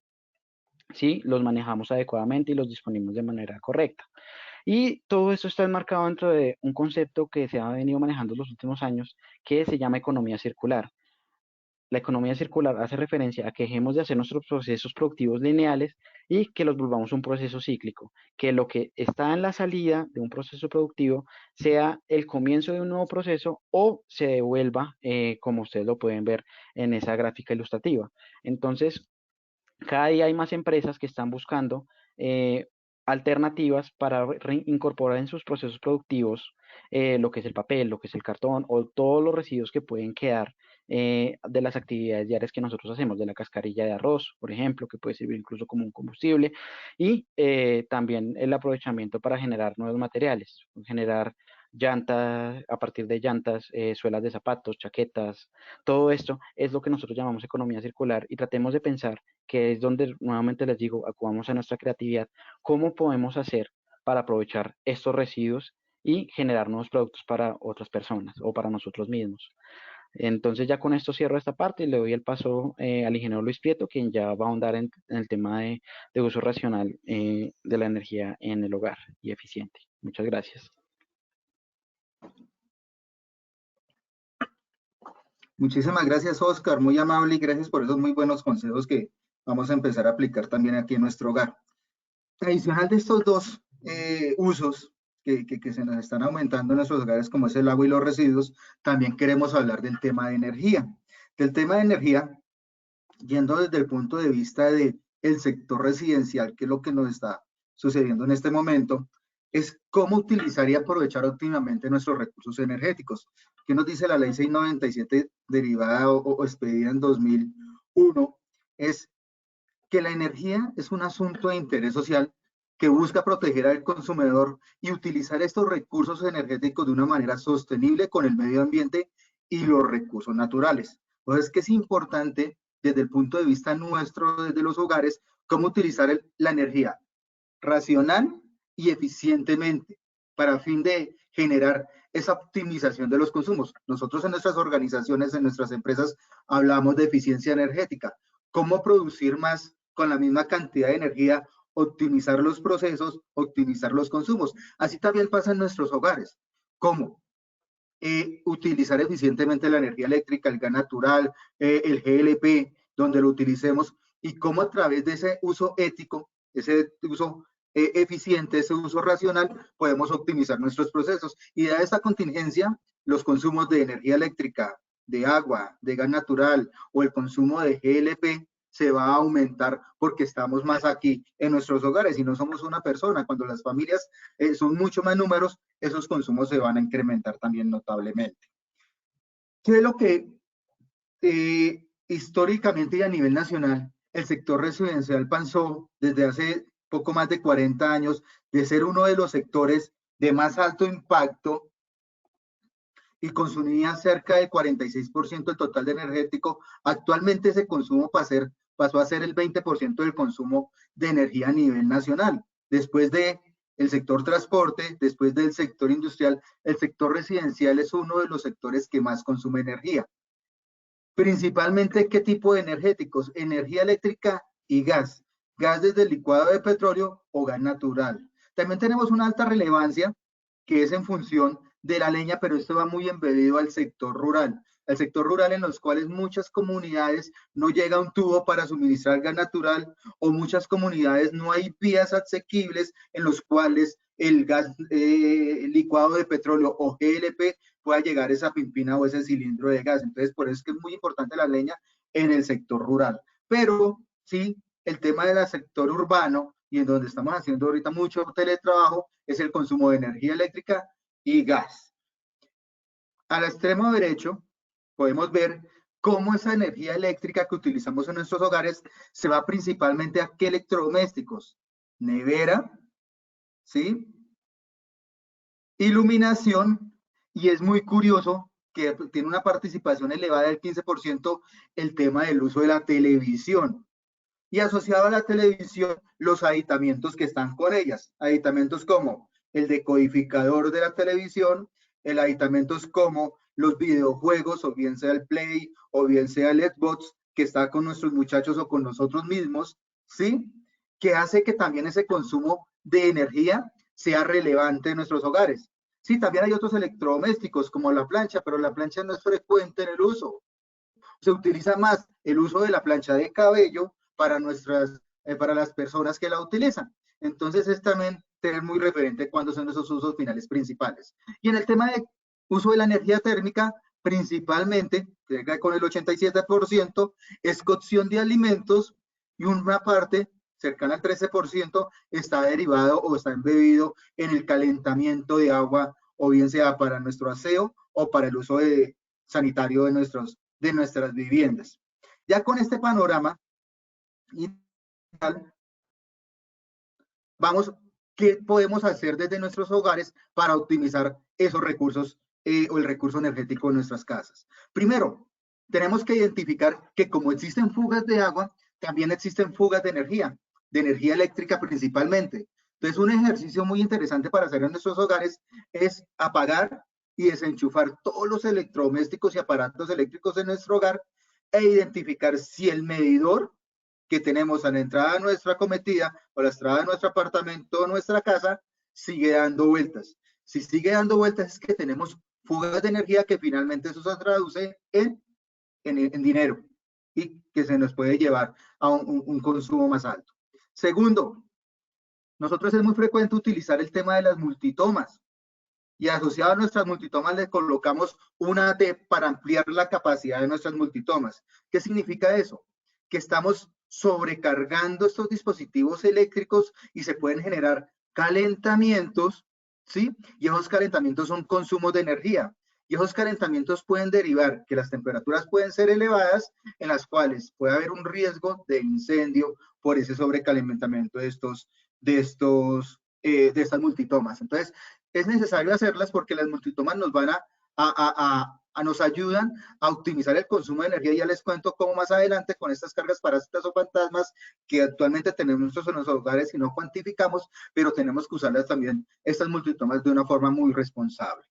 si los manejamos adecuadamente y los disponemos de manera correcta. Y todo esto está enmarcado dentro de un concepto que se ha venido manejando en los últimos años, que se llama economía circular. La economía circular hace referencia a que dejemos de hacer nuestros procesos productivos lineales y que los volvamos un proceso cíclico, que lo que está en la salida de un proceso productivo sea el comienzo de un nuevo proceso o se devuelva, como ustedes lo pueden ver en esa gráfica ilustrativa. Entonces, cada día hay más empresas que están buscando alternativas para reincorporar en sus procesos productivos lo que es el papel, lo que es el cartón o todos los residuos que pueden quedar de las actividades diarias que nosotros hacemos, de la cascarilla de arroz, por ejemplo, que puede servir incluso como un combustible, y también el aprovechamiento para generar nuevos materiales, generar llantas, a partir de llantas, suelas de zapatos, chaquetas, todo esto es lo que nosotros llamamos economía circular, y tratemos de pensar que es donde nuevamente les digo, acudamos a nuestra creatividad, cómo podemos hacer para aprovechar estos residuos y generar nuevos productos para otras personas o para nosotros mismos. Entonces ya con esto cierro esta parte y le doy el paso al ingeniero Luis Prieto, quien ya va a ahondar en el tema de uso racional de la energía en el hogar y eficiente. Muchas gracias. Muchísimas gracias, Oscar, muy amable y gracias por esos muy buenos consejos que vamos a empezar a aplicar también aquí en nuestro hogar. Adicional de estos dos usos que se nos están aumentando en nuestros hogares, como es el agua y los residuos, también queremos hablar del tema de energía. Del tema de energía, yendo desde el punto de vista del sector residencial, que es lo que nos está sucediendo en este momento, es cómo utilizar y aprovechar óptimamente nuestros recursos energéticos. ¿Qué nos dice la ley 697 derivada o expedida en 2001? Es que la energía es un asunto de interés social que busca proteger al consumidor y utilizar estos recursos energéticos de una manera sostenible con el medio ambiente y los recursos naturales. Entonces, que es importante desde el punto de vista nuestro, desde los hogares, cómo utilizar la energía racional y eficientemente para fin de generar esa optimización de los consumos. Nosotros en nuestras organizaciones, en nuestras empresas, hablamos de eficiencia energética. ¿Cómo producir más con la misma cantidad de energía? Optimizar los procesos, optimizar los consumos. Así también pasa en nuestros hogares. ¿Cómo? Utilizar eficientemente la energía eléctrica, el gas natural, el GLP, donde lo utilicemos, y cómo a través de ese uso ético, ese uso eficiente, ese uso racional, podemos optimizar nuestros procesos. Y dada esta contingencia, los consumos de energía eléctrica, de agua, de gas natural o el consumo de GLP se va a aumentar porque estamos más aquí en nuestros hogares y no somos una persona. Cuando las familias son mucho más números, esos consumos se van a incrementar también notablemente. ¿Qué es lo que históricamente y a nivel nacional el sector residencial pasó desde hace poco más de 40 años de ser uno de los sectores de más alto impacto y consumía cerca del 46% del total de energético? Actualmente ese consumo pasó a ser el 20% del consumo de energía a nivel nacional. Después de el sector transporte, después del sector industrial, el sector residencial es uno de los sectores que más consume energía. Principalmente, ¿qué tipo de energéticos? Energía eléctrica y gas. Gas desde el licuado de petróleo o gas natural. También tenemos una alta relevancia que es en función de la leña, pero esto va muy embebido al sector rural. El sector rural en los cuales muchas comunidades no llega un tubo para suministrar gas natural, o muchas comunidades no hay vías asequibles en los cuales el gas licuado de petróleo o GLP pueda llegar a esa pimpina o ese cilindro de gas. Entonces, por eso es que es muy importante la leña en el sector rural. Pero sí, el tema del sector urbano, y en donde estamos haciendo ahorita mucho teletrabajo, es el consumo de energía eléctrica y gas. Al extremo derecho podemos ver cómo esa energía eléctrica que utilizamos en nuestros hogares se va principalmente a qué electrodomésticos: nevera, ¿sí? Iluminación, y es muy curioso que tiene una participación elevada del 15% el tema del uso de la televisión. Y asociado a la televisión, los aditamentos que están con ellas. Aditamentos como el decodificador de la televisión, el aditamentos como los videojuegos, o bien sea el Play, o bien sea el Xbox, que está con nuestros muchachos o con nosotros mismos, ¿sí? Que hace que también ese consumo de energía sea relevante en nuestros hogares. Sí, también hay otros electrodomésticos como la plancha, pero la plancha no es frecuente en el uso. Se utiliza más el uso de la plancha de cabello para las personas que la utilizan. Entonces es también tener muy referente cuándo son esos usos finales principales. Y en el tema de uso de la energía térmica, principalmente, con el 87%, es cocción de alimentos, y una parte cercana al 13% está derivado o está embebido en el calentamiento de agua, o bien sea para nuestro aseo o para el uso sanitario de nuestras viviendas. Ya con este panorama vamos, ¿qué podemos hacer desde nuestros hogares para optimizar esos recursos o el recurso energético de nuestras casas? Primero, tenemos que identificar que como existen fugas de agua, también existen fugas de energía eléctrica principalmente. Entonces, un ejercicio muy interesante para hacer en nuestros hogares es apagar y desenchufar todos los electrodomésticos y aparatos eléctricos en nuestro hogar, e identificar si el medidor que tenemos a la entrada de nuestra cometida o la entrada de nuestro apartamento o nuestra casa sigue dando vueltas. Si sigue dando vueltas, es que tenemos fugas de energía, que finalmente eso se traduce en dinero, y que se nos puede llevar a un consumo más alto. Segundo, nosotros es muy frecuente utilizar el tema de las multitomas, y asociado a nuestras multitomas le colocamos una T para ampliar la capacidad de nuestras multitomas. ¿Qué significa eso? Que estamos sobrecargando estos dispositivos eléctricos y se pueden generar calentamientos, ¿sí? Y esos calentamientos son consumos de energía. Y esos calentamientos pueden derivar que las temperaturas pueden ser elevadas, en las cuales puede haber un riesgo de incendio por ese sobrecalentamiento de estas multitomas. Entonces, es necesario hacerlas porque las multitomas nos van nos ayudan a optimizar el consumo de energía. Ya les cuento cómo más adelante, con estas cargas parásitas o fantasmas que actualmente tenemos en los hogares y no cuantificamos, pero tenemos que usarlas también, estas multitomas, de una forma muy responsable.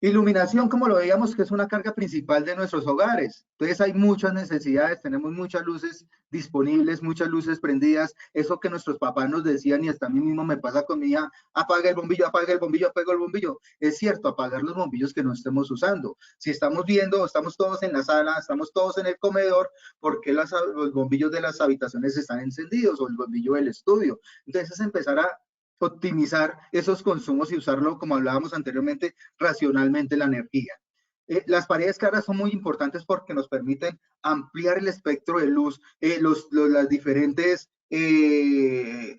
Iluminación, como lo veíamos, que es una carga principal de nuestros hogares. Entonces hay muchas necesidades, tenemos muchas luces disponibles, muchas luces prendidas. Eso que nuestros papás nos decían, y hasta a mí mismo me pasa con mi hija: apaga el bombillo, apaga el bombillo, apaga el bombillo. Es cierto, apagar los bombillos que no estemos usando. Si estamos viendo, estamos todos en la sala, estamos todos en el comedor, ¿por qué los bombillos de las habitaciones están encendidos, o el bombillo del estudio? Entonces es empezar a optimizar esos consumos y usarlo, como hablábamos anteriormente, racionalmente la energía. Las paredes claras son muy importantes porque nos permiten ampliar el espectro de luz, las diferentes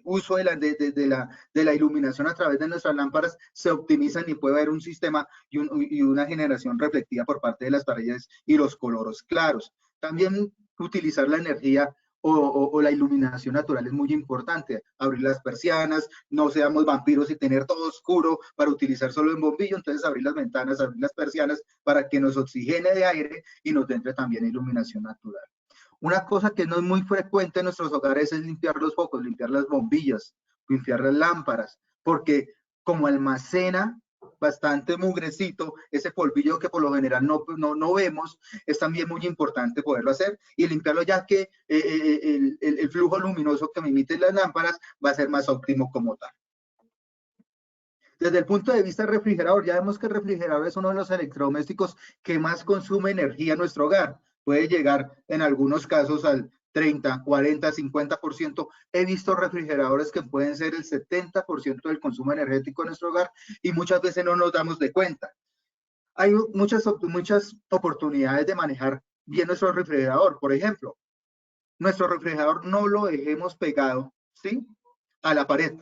uso de la iluminación a través de nuestras lámparas se optimizan, y puede haber un sistema y una generación reflectiva por parte de las paredes y los colores claros. También utilizar la energía o la iluminación natural es muy importante. Abrir las persianas, no seamos vampiros y tener todo oscuro para utilizar solo en bombillo. Entonces abrir las ventanas, abrir las persianas para que nos oxigene de aire y nos entre también iluminación natural. Una cosa que no es muy frecuente en nuestros hogares es limpiar los focos, limpiar las bombillas, limpiar las lámparas, porque como almacena bastante mugrecito, ese polvillo que por lo general no vemos, es también muy importante poderlo hacer y limpiarlo, ya que el flujo luminoso que me emiten las lámparas va a ser más óptimo como tal. Desde el punto de vista del refrigerador, ya vemos que el refrigerador es uno de los electrodomésticos que más consume energía en nuestro hogar. Puede llegar en algunos casos al 30, 40, 50%. He visto refrigeradores que pueden ser el 70% del consumo energético en nuestro hogar y muchas veces no nos damos de cuenta. Hay muchas oportunidades de manejar bien nuestro refrigerador. Por ejemplo, nuestro refrigerador no lo dejemos pegado, ¿sí?, a la pared,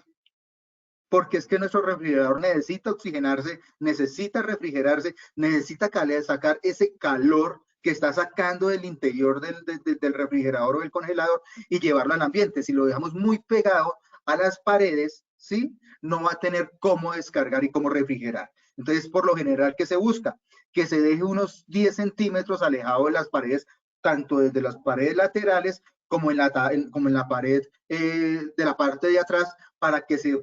porque es que nuestro refrigerador necesita oxigenarse, necesita refrigerarse, necesita sacar ese calor que está sacando del interior del refrigerador o del congelador y llevarlo al ambiente. Si lo dejamos muy pegado a las paredes, ¿sí?, no va a tener cómo descargar y cómo refrigerar. Entonces, por lo general, ¿qué se busca? Que se deje unos 10 centímetros alejado de las paredes, tanto desde las paredes laterales como en la pared de la parte de atrás, para que se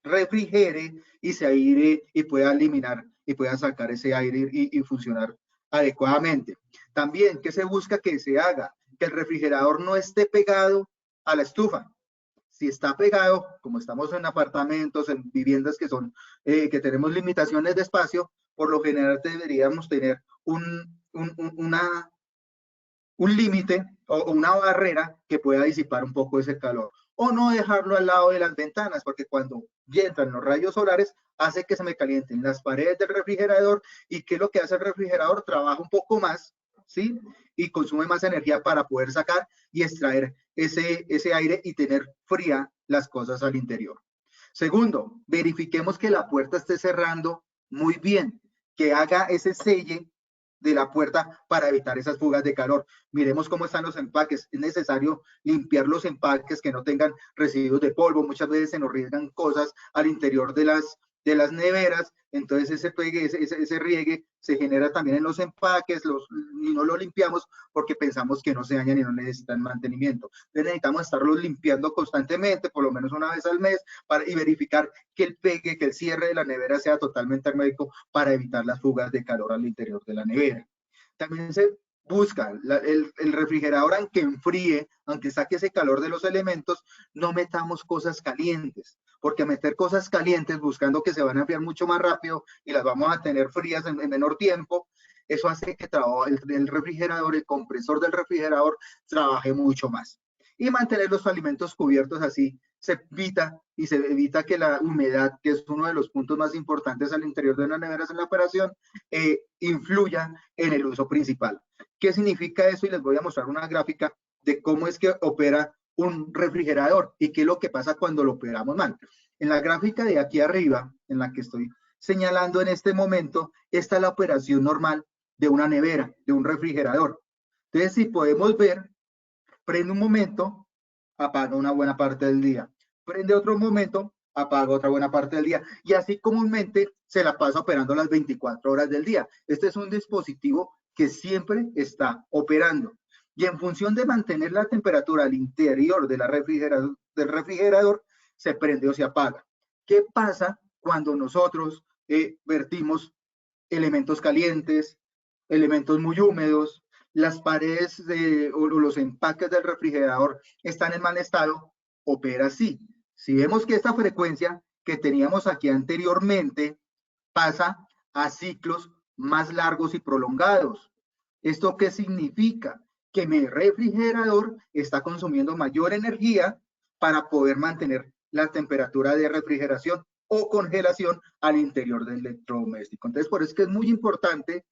refrigere y se aire y pueda eliminar y pueda sacar ese aire y funcionar adecuadamente. También, ¿qué se busca que se haga? Que el refrigerador no esté pegado a la estufa. Si está pegado, como estamos en apartamentos, en viviendas que tenemos limitaciones de espacio, por lo general deberíamos tener un límite o una barrera que pueda disipar un poco ese calor. O no dejarlo al lado de las ventanas, porque cuando entran los rayos solares, hace que se me calienten las paredes del refrigerador. ¿Y qué es lo que hace el refrigerador? Trabaja un poco más, ¿sí?, y consume más energía para poder sacar y extraer ese aire y tener fría las cosas al interior. Segundo, verifiquemos que la puerta esté cerrando muy bien, que haga ese selle de la puerta para evitar esas fugas de calor. Miremos cómo están los empaques. Es necesario limpiar los empaques, que no tengan residuos de polvo. Muchas veces se nos riegan cosas al interior de las neveras, entonces ese riegue se genera también en los empaques y no lo limpiamos porque pensamos que no se dañan y no necesitan mantenimiento. Entonces necesitamos estarlos limpiando constantemente, por lo menos una vez al mes, y verificar que el cierre de la nevera sea totalmente hermético para evitar las fugas de calor al interior de la nevera. También se busca el refrigerador, aunque enfríe, aunque saque ese calor de los elementos, no metamos cosas calientes, porque meter cosas calientes buscando que se van a enfriar mucho más rápido y las vamos a tener frías en menor tiempo, eso hace que el refrigerador, el compresor del refrigerador, trabaje mucho más. Y mantener los alimentos cubiertos, así se evita que la humedad, que es uno de los puntos más importantes al interior de las neveras en la operación, influya en el uso principal. ¿Qué significa eso? Y les voy a mostrar una gráfica de cómo es que opera un refrigerador y qué es lo que pasa cuando lo operamos mal. En la gráfica de aquí arriba, en la que estoy señalando en este momento, está la operación normal de una nevera, de un refrigerador. Entonces, si podemos ver, prende un momento, apaga una buena parte del día. Prende otro momento, apaga otra buena parte del día. Y así comúnmente se la pasa operando las 24 horas del día. Este es un dispositivo que siempre está operando. Y en función de mantener la temperatura al interior del refrigerador, se prende o se apaga. ¿Qué pasa cuando nosotros vertimos elementos calientes, elementos muy húmedos, las paredes o los empaques del refrigerador están en mal estado? Opera así. Si vemos que esta frecuencia que teníamos aquí anteriormente pasa a ciclos más largos y prolongados. ¿Esto qué significa? Que mi refrigerador está consumiendo mayor energía para poder mantener la temperatura de refrigeración o congelación al interior del electrodoméstico. Entonces, por eso es que es muy importante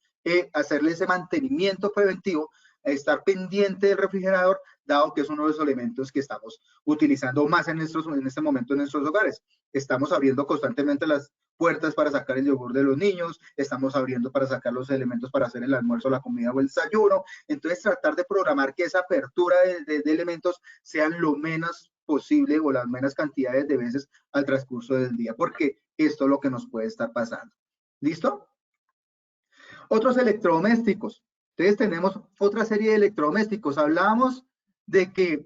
hacerle ese mantenimiento preventivo, estar pendiente del refrigerador, dado que es uno de los elementos que estamos utilizando más en este momento en nuestros hogares. Estamos abriendo constantemente las puertas para sacar el yogur de los niños, estamos abriendo para sacar los elementos para hacer el almuerzo, la comida o el desayuno. Entonces, tratar de programar que esa apertura de elementos sean lo menos posible o las menos cantidades de veces al transcurso del día, porque esto es lo que nos puede estar pasando. ¿Listo? Otros electrodomésticos. Entonces tenemos otra serie de electrodomésticos. Hablábamos de que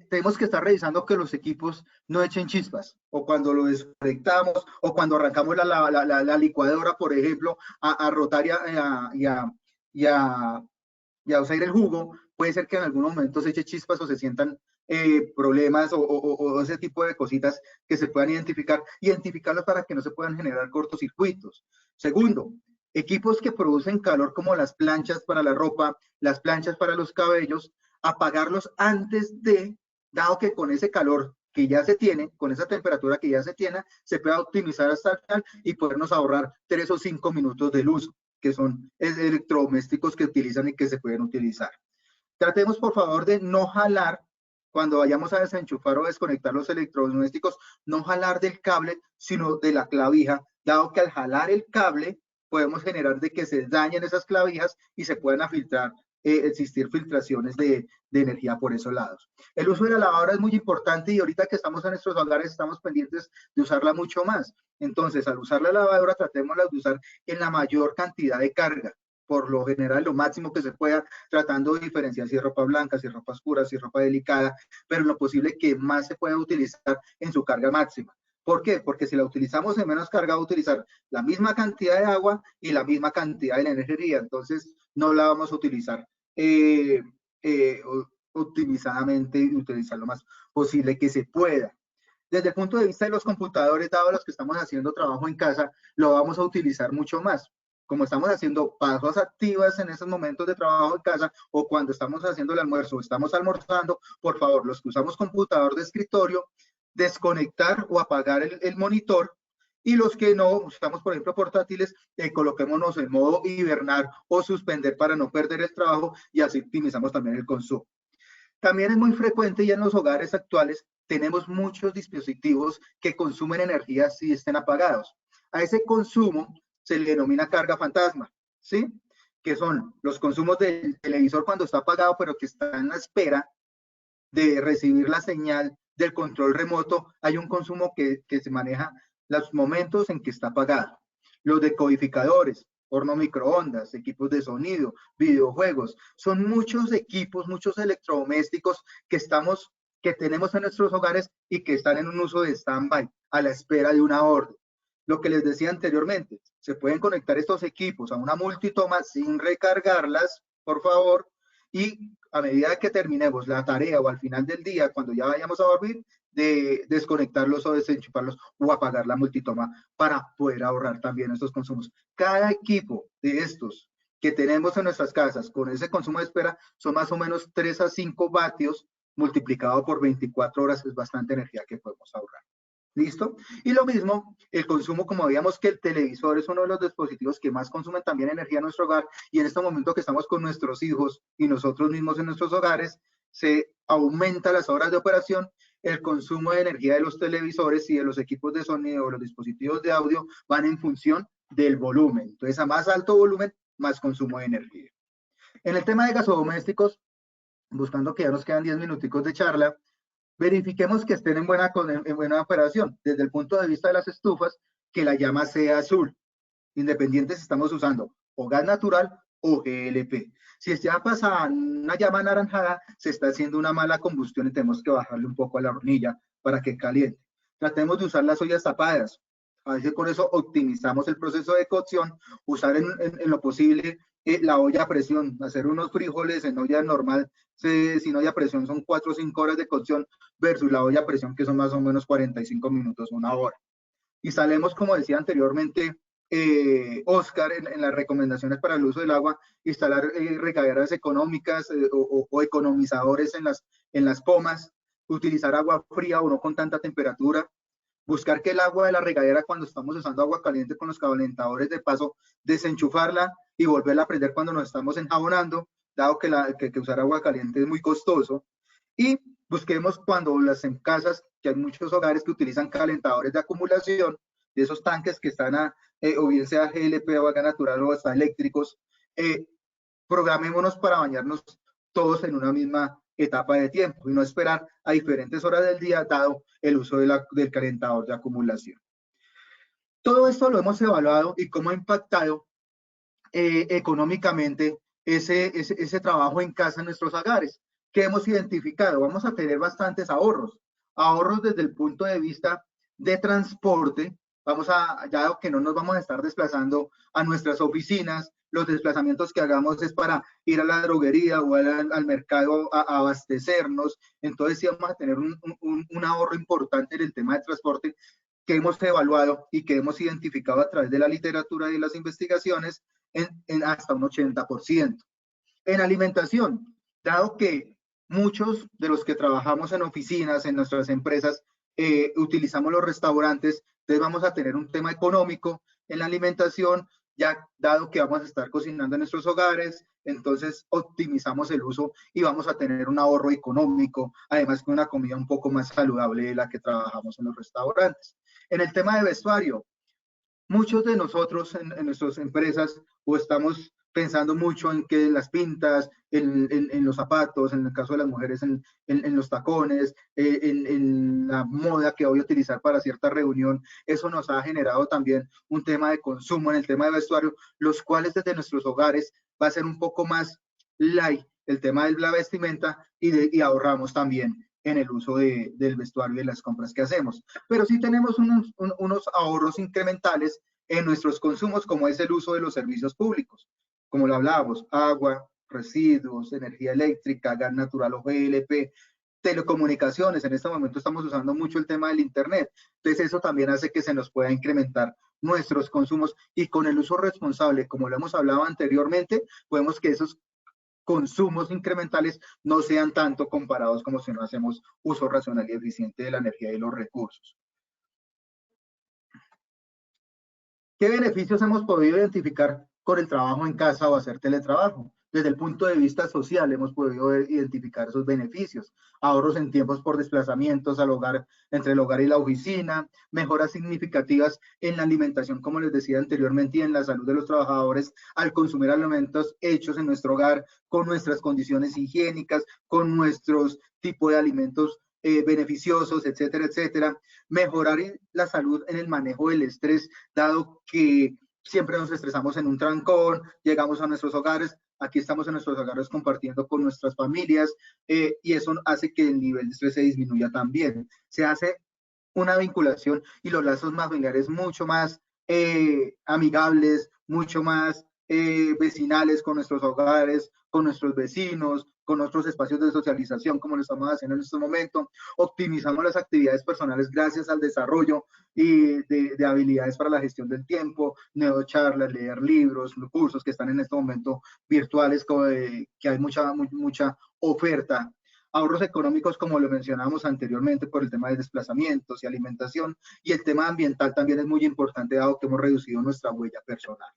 tenemos que estar revisando que los equipos no echen chispas, o cuando lo desconectamos, o cuando arrancamos la licuadora, por ejemplo, a rotar y a usar el jugo, puede ser que en algún momento se eche chispas o se sientan problemas o ese tipo de cositas que se puedan identificarlos para que no se puedan generar cortocircuitos. Segundo, equipos que producen calor como las planchas para la ropa, las planchas para los cabellos, apagarlos antes de, dado que con ese calor que ya se tiene, con esa temperatura que ya se tiene, se pueda optimizar hasta el final y podernos ahorrar 3 o 5 minutos del uso, que son electrodomésticos que utilizan y que se pueden utilizar. Tratemos, por favor, de no jalar, cuando vayamos a desenchufar o desconectar los electrodomésticos, no jalar del cable, sino de la clavija, dado que al jalar el cable podemos generar de que se dañen esas clavijas y se puedan existir filtraciones de energía por esos lados. El uso de la lavadora es muy importante y ahorita que estamos en nuestros hogares estamos pendientes de usarla mucho más. Entonces, al usar la lavadora, tratemos de usar en la mayor cantidad de carga, por lo general lo máximo que se pueda, tratando de diferenciar si es ropa blanca, si es ropa oscura, si es ropa delicada, pero lo posible que más se pueda utilizar en su carga máxima. ¿Por qué? Porque si la utilizamos en menos carga, va a utilizar la misma cantidad de agua y la misma cantidad de energía, entonces no la vamos a utilizar optimizadamente y utilizar lo más posible que se pueda. Desde el punto de vista de los computadores, dado los que estamos haciendo trabajo en casa, lo vamos a utilizar mucho más. Como estamos haciendo pausas activas en esos momentos de trabajo en casa o cuando estamos haciendo el almuerzo o estamos almorzando, por favor, los que usamos computador de escritorio, desconectar o apagar el monitor, y los que no usamos, por ejemplo, portátiles, coloquémonos en modo hibernar o suspender para no perder el trabajo y así optimizamos también el consumo. También es muy frecuente ya en los hogares actuales, tenemos muchos dispositivos que consumen energía si estén apagados. A ese consumo se le denomina carga fantasma, ¿sí? Que son los consumos del televisor cuando está apagado, pero que está en la espera de recibir la señal del control remoto. Hay un consumo que se maneja los momentos en que está apagado. Los decodificadores, horno microondas, equipos de sonido, videojuegos, son muchos equipos, muchos electrodomésticos que tenemos en nuestros hogares y que están en un uso de stand-by, a la espera de una orden. Lo que les decía anteriormente, se pueden conectar estos equipos a una multitoma sin recargarlas, por favor, y a medida que terminemos la tarea o al final del día, cuando ya vayamos a dormir, de desconectarlos o desenchufarlos o apagar la multitoma para poder ahorrar también estos consumos. Cada equipo de estos que tenemos en nuestras casas con ese consumo de espera son más o menos 3 a 5 vatios multiplicado por 24 horas, es bastante energía que podemos ahorrar. ¿Listo? Y lo mismo, el consumo, como veíamos que el televisor es uno de los dispositivos que más consumen también energía en nuestro hogar, y en este momento que estamos con nuestros hijos y nosotros mismos en nuestros hogares, se aumenta las horas de operación, el consumo de energía de los televisores y de los equipos de sonido o los dispositivos de audio van en función del volumen. Entonces, a más alto volumen, más consumo de energía. En el tema de gasodomésticos, buscando que ya nos quedan 10 minuticos de charla, verifiquemos que estén en buena operación, desde el punto de vista de las estufas, que la llama sea azul, independiente si estamos usando o gas natural o GLP. Si ya pasa una llama anaranjada, se está haciendo una mala combustión y tenemos que bajarle un poco a la hornilla para que caliente. Tratemos de usar las ollas tapadas. A veces con eso optimizamos el proceso de cocción, usar en lo posible la olla a presión, hacer unos frijoles en olla normal, sin olla a presión son 4 o 5 horas de cocción versus la olla a presión que son más o menos 45 minutos, una hora. Instalemos, como decía anteriormente Oscar, en las recomendaciones para el uso del agua, instalar regaderas económicas o economizadores en las pomas, utilizar agua fría o no con tanta temperatura, buscar que el agua de la regadera, cuando estamos usando agua caliente con los calentadores de paso, desenchufarla y volverla a prender cuando nos estamos enjabonando, dado que usar agua caliente es muy costoso. Y busquemos cuando en casas, que hay muchos hogares que utilizan calentadores de acumulación, de esos tanques que están o bien sea GLP o gas natural o hasta eléctricos, programémonos para bañarnos todos en una misma etapa de tiempo y no esperar a diferentes horas del día dado el uso del calentador de acumulación. Todo esto lo hemos evaluado y cómo ha impactado económicamente ese trabajo en casa en nuestros hogares. ¿Qué hemos identificado? Vamos a tener bastantes ahorros desde el punto de vista de transporte, ya que no nos vamos a estar desplazando a nuestras oficinas, los desplazamientos que hagamos es para ir a la droguería o al mercado a abastecernos, entonces sí vamos a tener un ahorro importante en el tema de transporte que hemos evaluado y que hemos identificado a través de la literatura y las investigaciones en hasta un 80%. En alimentación, dado que muchos de los que trabajamos en oficinas, en nuestras empresas, utilizamos los restaurantes, entonces vamos a tener un tema económico en la alimentación, ya dado que vamos a estar cocinando en nuestros hogares, entonces optimizamos el uso y vamos a tener un ahorro económico, además que una comida un poco más saludable de la que trabajamos en los restaurantes. En el tema de vestuario, muchos de nosotros en nuestras empresas o estamos pensando mucho en que las pintas, en los zapatos, en el caso de las mujeres en los tacones, en la moda que voy a utilizar para cierta reunión, eso nos ha generado también un tema de consumo en el tema de vestuario, los cuales desde nuestros hogares va a ser un poco más light el tema de la vestimenta y ahorramos también en el uso del vestuario y de las compras que hacemos. Pero sí tenemos unos ahorros incrementales en nuestros consumos, como es el uso de los servicios públicos, como lo hablábamos, agua, residuos, energía eléctrica, gas natural o GLP, telecomunicaciones. En este momento estamos usando mucho el tema del Internet. Entonces eso también hace que se nos pueda incrementar nuestros consumos y con el uso responsable, como lo hemos hablado anteriormente, podemos que esos consumos incrementales no sean tanto comparados como si no hacemos uso racional y eficiente de la energía y los recursos. ¿Qué beneficios hemos podido identificar con el trabajo en casa o hacer teletrabajo? Desde el punto de vista social hemos podido identificar esos beneficios, ahorros en tiempos por desplazamientos al hogar, entre el hogar y la oficina, mejoras significativas en la alimentación, como les decía anteriormente, y en la salud de los trabajadores al consumir alimentos hechos en nuestro hogar, con nuestras condiciones higiénicas, con nuestros tipos de alimentos beneficiosos, etcétera, etcétera. Mejorar la salud en el manejo del estrés, dado que siempre nos estresamos en un trancón, llegamos a nuestros hogares, aquí estamos en nuestros hogares compartiendo con nuestras familias y eso hace que el nivel de estrés se disminuya también. Se hace una vinculación y los lazos más familiares mucho más amigables, mucho más vecinales con nuestros hogares, con nuestros vecinos, con otros espacios de socialización, como lo estamos haciendo en este momento. Optimizamos las actividades personales gracias al desarrollo y de habilidades para la gestión del tiempo, charlas, leer libros, cursos que están en este momento virtuales, que hay mucha oferta. Ahorros económicos, como lo mencionábamos anteriormente, por el tema de desplazamientos y alimentación, y el tema ambiental también es muy importante, dado que hemos reducido nuestra huella personal.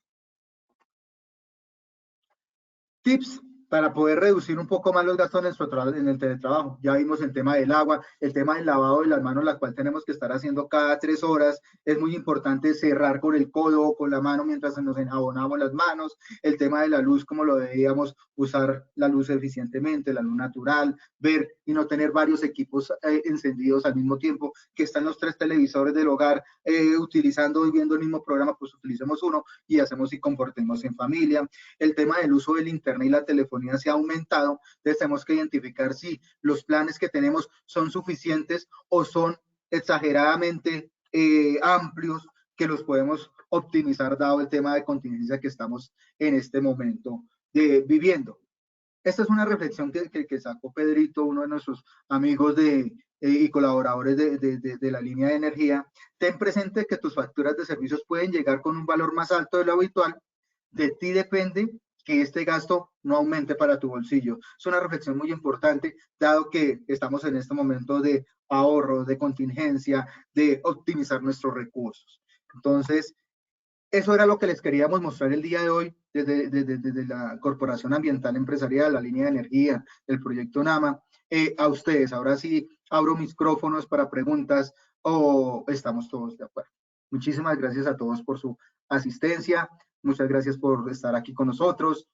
Tips para poder reducir un poco más los gastos en el teletrabajo. Ya vimos el tema del agua, el tema del lavado de las manos, la cual tenemos que estar haciendo cada 3 horas. Es muy importante cerrar con el codo o con la mano mientras nos enjabonamos las manos. El tema de la luz, como lo debíamos usar la luz eficientemente, la luz natural, ver y no tener varios equipos encendidos al mismo tiempo, que están los 3 televisores del hogar utilizando y viendo el mismo programa, pues utilicemos uno y hacemos y comportemos en familia. El tema del uso del internet y la telefonía se ha aumentado, entonces tenemos que identificar si los planes que tenemos son suficientes o son exageradamente amplios, que los podemos optimizar dado el tema de contingencia que estamos en este momento viviendo. Esta es una reflexión que sacó Pedrito, uno de nuestros amigos y colaboradores de la línea de energía. Ten presente que tus facturas de servicios pueden llegar con un valor más alto de lo habitual. De ti depende que este gasto no aumente para tu bolsillo. Es una reflexión muy importante, dado que estamos en este momento de ahorro, de contingencia, de optimizar nuestros recursos. Entonces, eso era lo que les queríamos mostrar el día de hoy desde la Corporación Ambiental Empresarial, la línea de energía, el proyecto NAMA, a ustedes. Ahora sí, abro micrófonos para preguntas o estamos todos de acuerdo. Muchísimas gracias a todos por su asistencia. Muchas gracias por estar aquí con nosotros.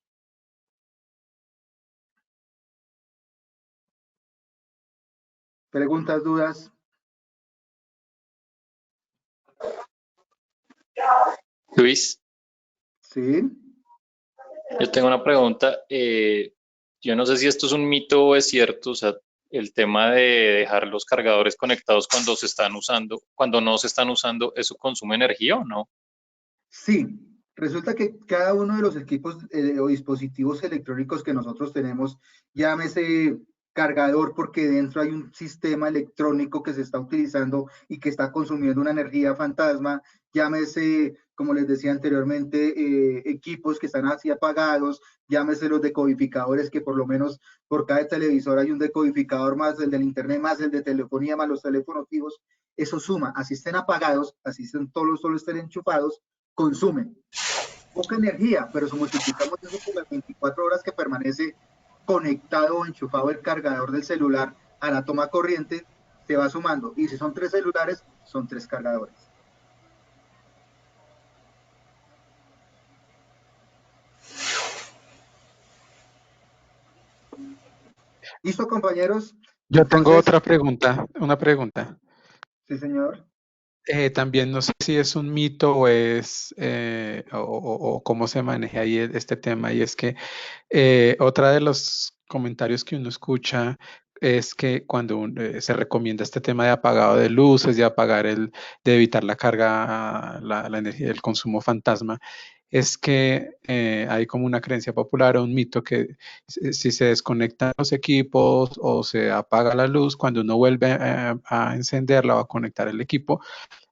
¿Preguntas, dudas? Luis, Sí. yo tengo una pregunta. Yo no sé si esto es un mito o es cierto. O sea, el tema de dejar los cargadores conectados cuando se están usando, cuando no se están usando, ¿eso consume energía o no? Sí, resulta que cada uno de los equipos o dispositivos electrónicos que nosotros tenemos, llámese cargador porque dentro hay un sistema electrónico que se está utilizando y que está consumiendo una energía fantasma, llámese, como les decía anteriormente, equipos que están así apagados, llámese los decodificadores que por lo menos por cada televisor hay un decodificador más, el del internet más, el de telefonía más los teléfonos fijos, eso suma, así estén apagados, así estén todos solo estén enchufados, consumen poca energía, pero si multiplicamos eso por las 24 horas que permanece conectado o enchufado el cargador del celular a la toma corriente, se va sumando. Y si son 3 celulares, son 3 cargadores. ¿Listo, compañeros? Yo tengo Entonces, otra pregunta, una pregunta. sí, señor. También no sé si es un mito o es o cómo se maneja ahí este tema, y es que otra de los comentarios que uno escucha es que cuando se recomienda este tema de apagado de luces, de de evitar la carga, la energía del consumo fantasma, es que hay como una creencia popular o un mito que si se desconectan los equipos o se apaga la luz, cuando uno vuelve a encenderla o a conectar el equipo,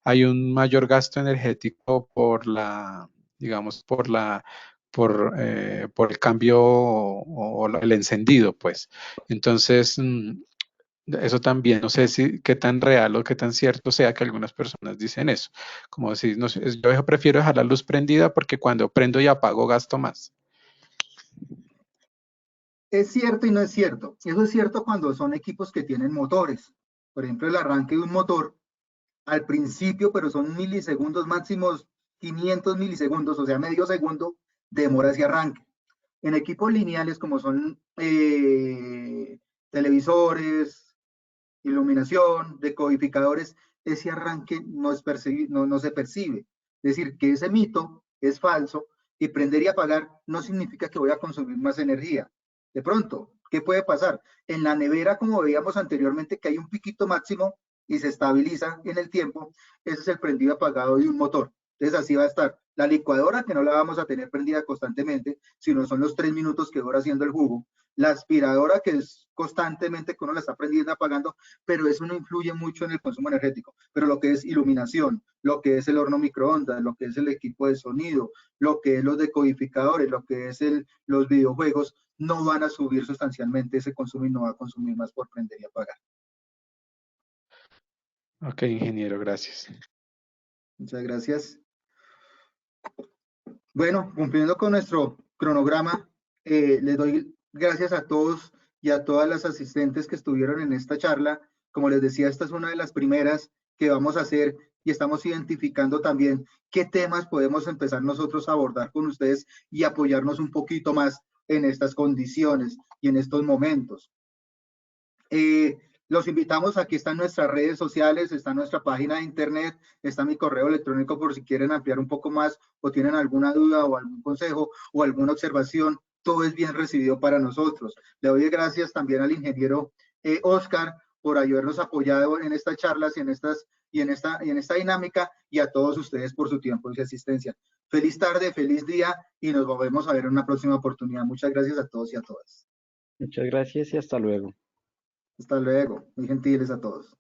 hay un mayor gasto energético por digamos, por el cambio o el encendido, pues. Entonces, eso también, no sé si qué tan real o qué tan cierto sea que algunas personas dicen eso. Como si, no sé, yo prefiero dejar la luz prendida porque cuando prendo y apago gasto más. Es cierto y no es cierto. Eso es cierto cuando son equipos que tienen motores. Por ejemplo, el arranque de un motor al principio, pero son milisegundos máximos, 500 milisegundos, o sea, medio segundo, demora ese arranque. En equipos lineales como son televisores, iluminación, decodificadores, ese arranque no se percibe. Es decir, que ese mito es falso y prender y apagar no significa que voy a consumir más energía. De pronto, ¿qué puede pasar? En la nevera, como veíamos anteriormente, que hay un piquito máximo y se estabiliza en el tiempo, ese es el prendido apagado de un motor. Entonces así va a estar. La licuadora, que no la vamos a tener prendida constantemente, sino son los 3 minutos que dura haciendo el jugo. La aspiradora, que es constantemente que uno la está prendiendo y apagando, pero eso no influye mucho en el consumo energético. Pero lo que es iluminación, lo que es el horno microondas, lo que es el equipo de sonido, lo que es los decodificadores, lo que es los videojuegos, no van a subir sustancialmente ese consumo y no va a consumir más por prender y apagar. Ok, ingeniero, gracias. Muchas gracias. Bueno, cumpliendo con nuestro cronograma, les doy gracias a todos y a todas las asistentes que estuvieron en esta charla. Como les decía, esta es una de las primeras que vamos a hacer y estamos identificando también qué temas podemos empezar nosotros a abordar con ustedes y apoyarnos un poquito más en estas condiciones y en estos momentos. Los invitamos, aquí están nuestras redes sociales, está nuestra página de internet, está mi correo electrónico por si quieren ampliar un poco más o tienen alguna duda o algún consejo o alguna observación, todo es bien recibido para nosotros. Le doy gracias también al ingeniero Oscar por habernos apoyado en estas charlas y en esta dinámica, y a todos ustedes por su tiempo y su asistencia. Feliz tarde, feliz día y nos volvemos a ver en una próxima oportunidad. Muchas gracias a todos y a todas. Muchas gracias y hasta luego. Hasta luego. Muy gentiles a todos.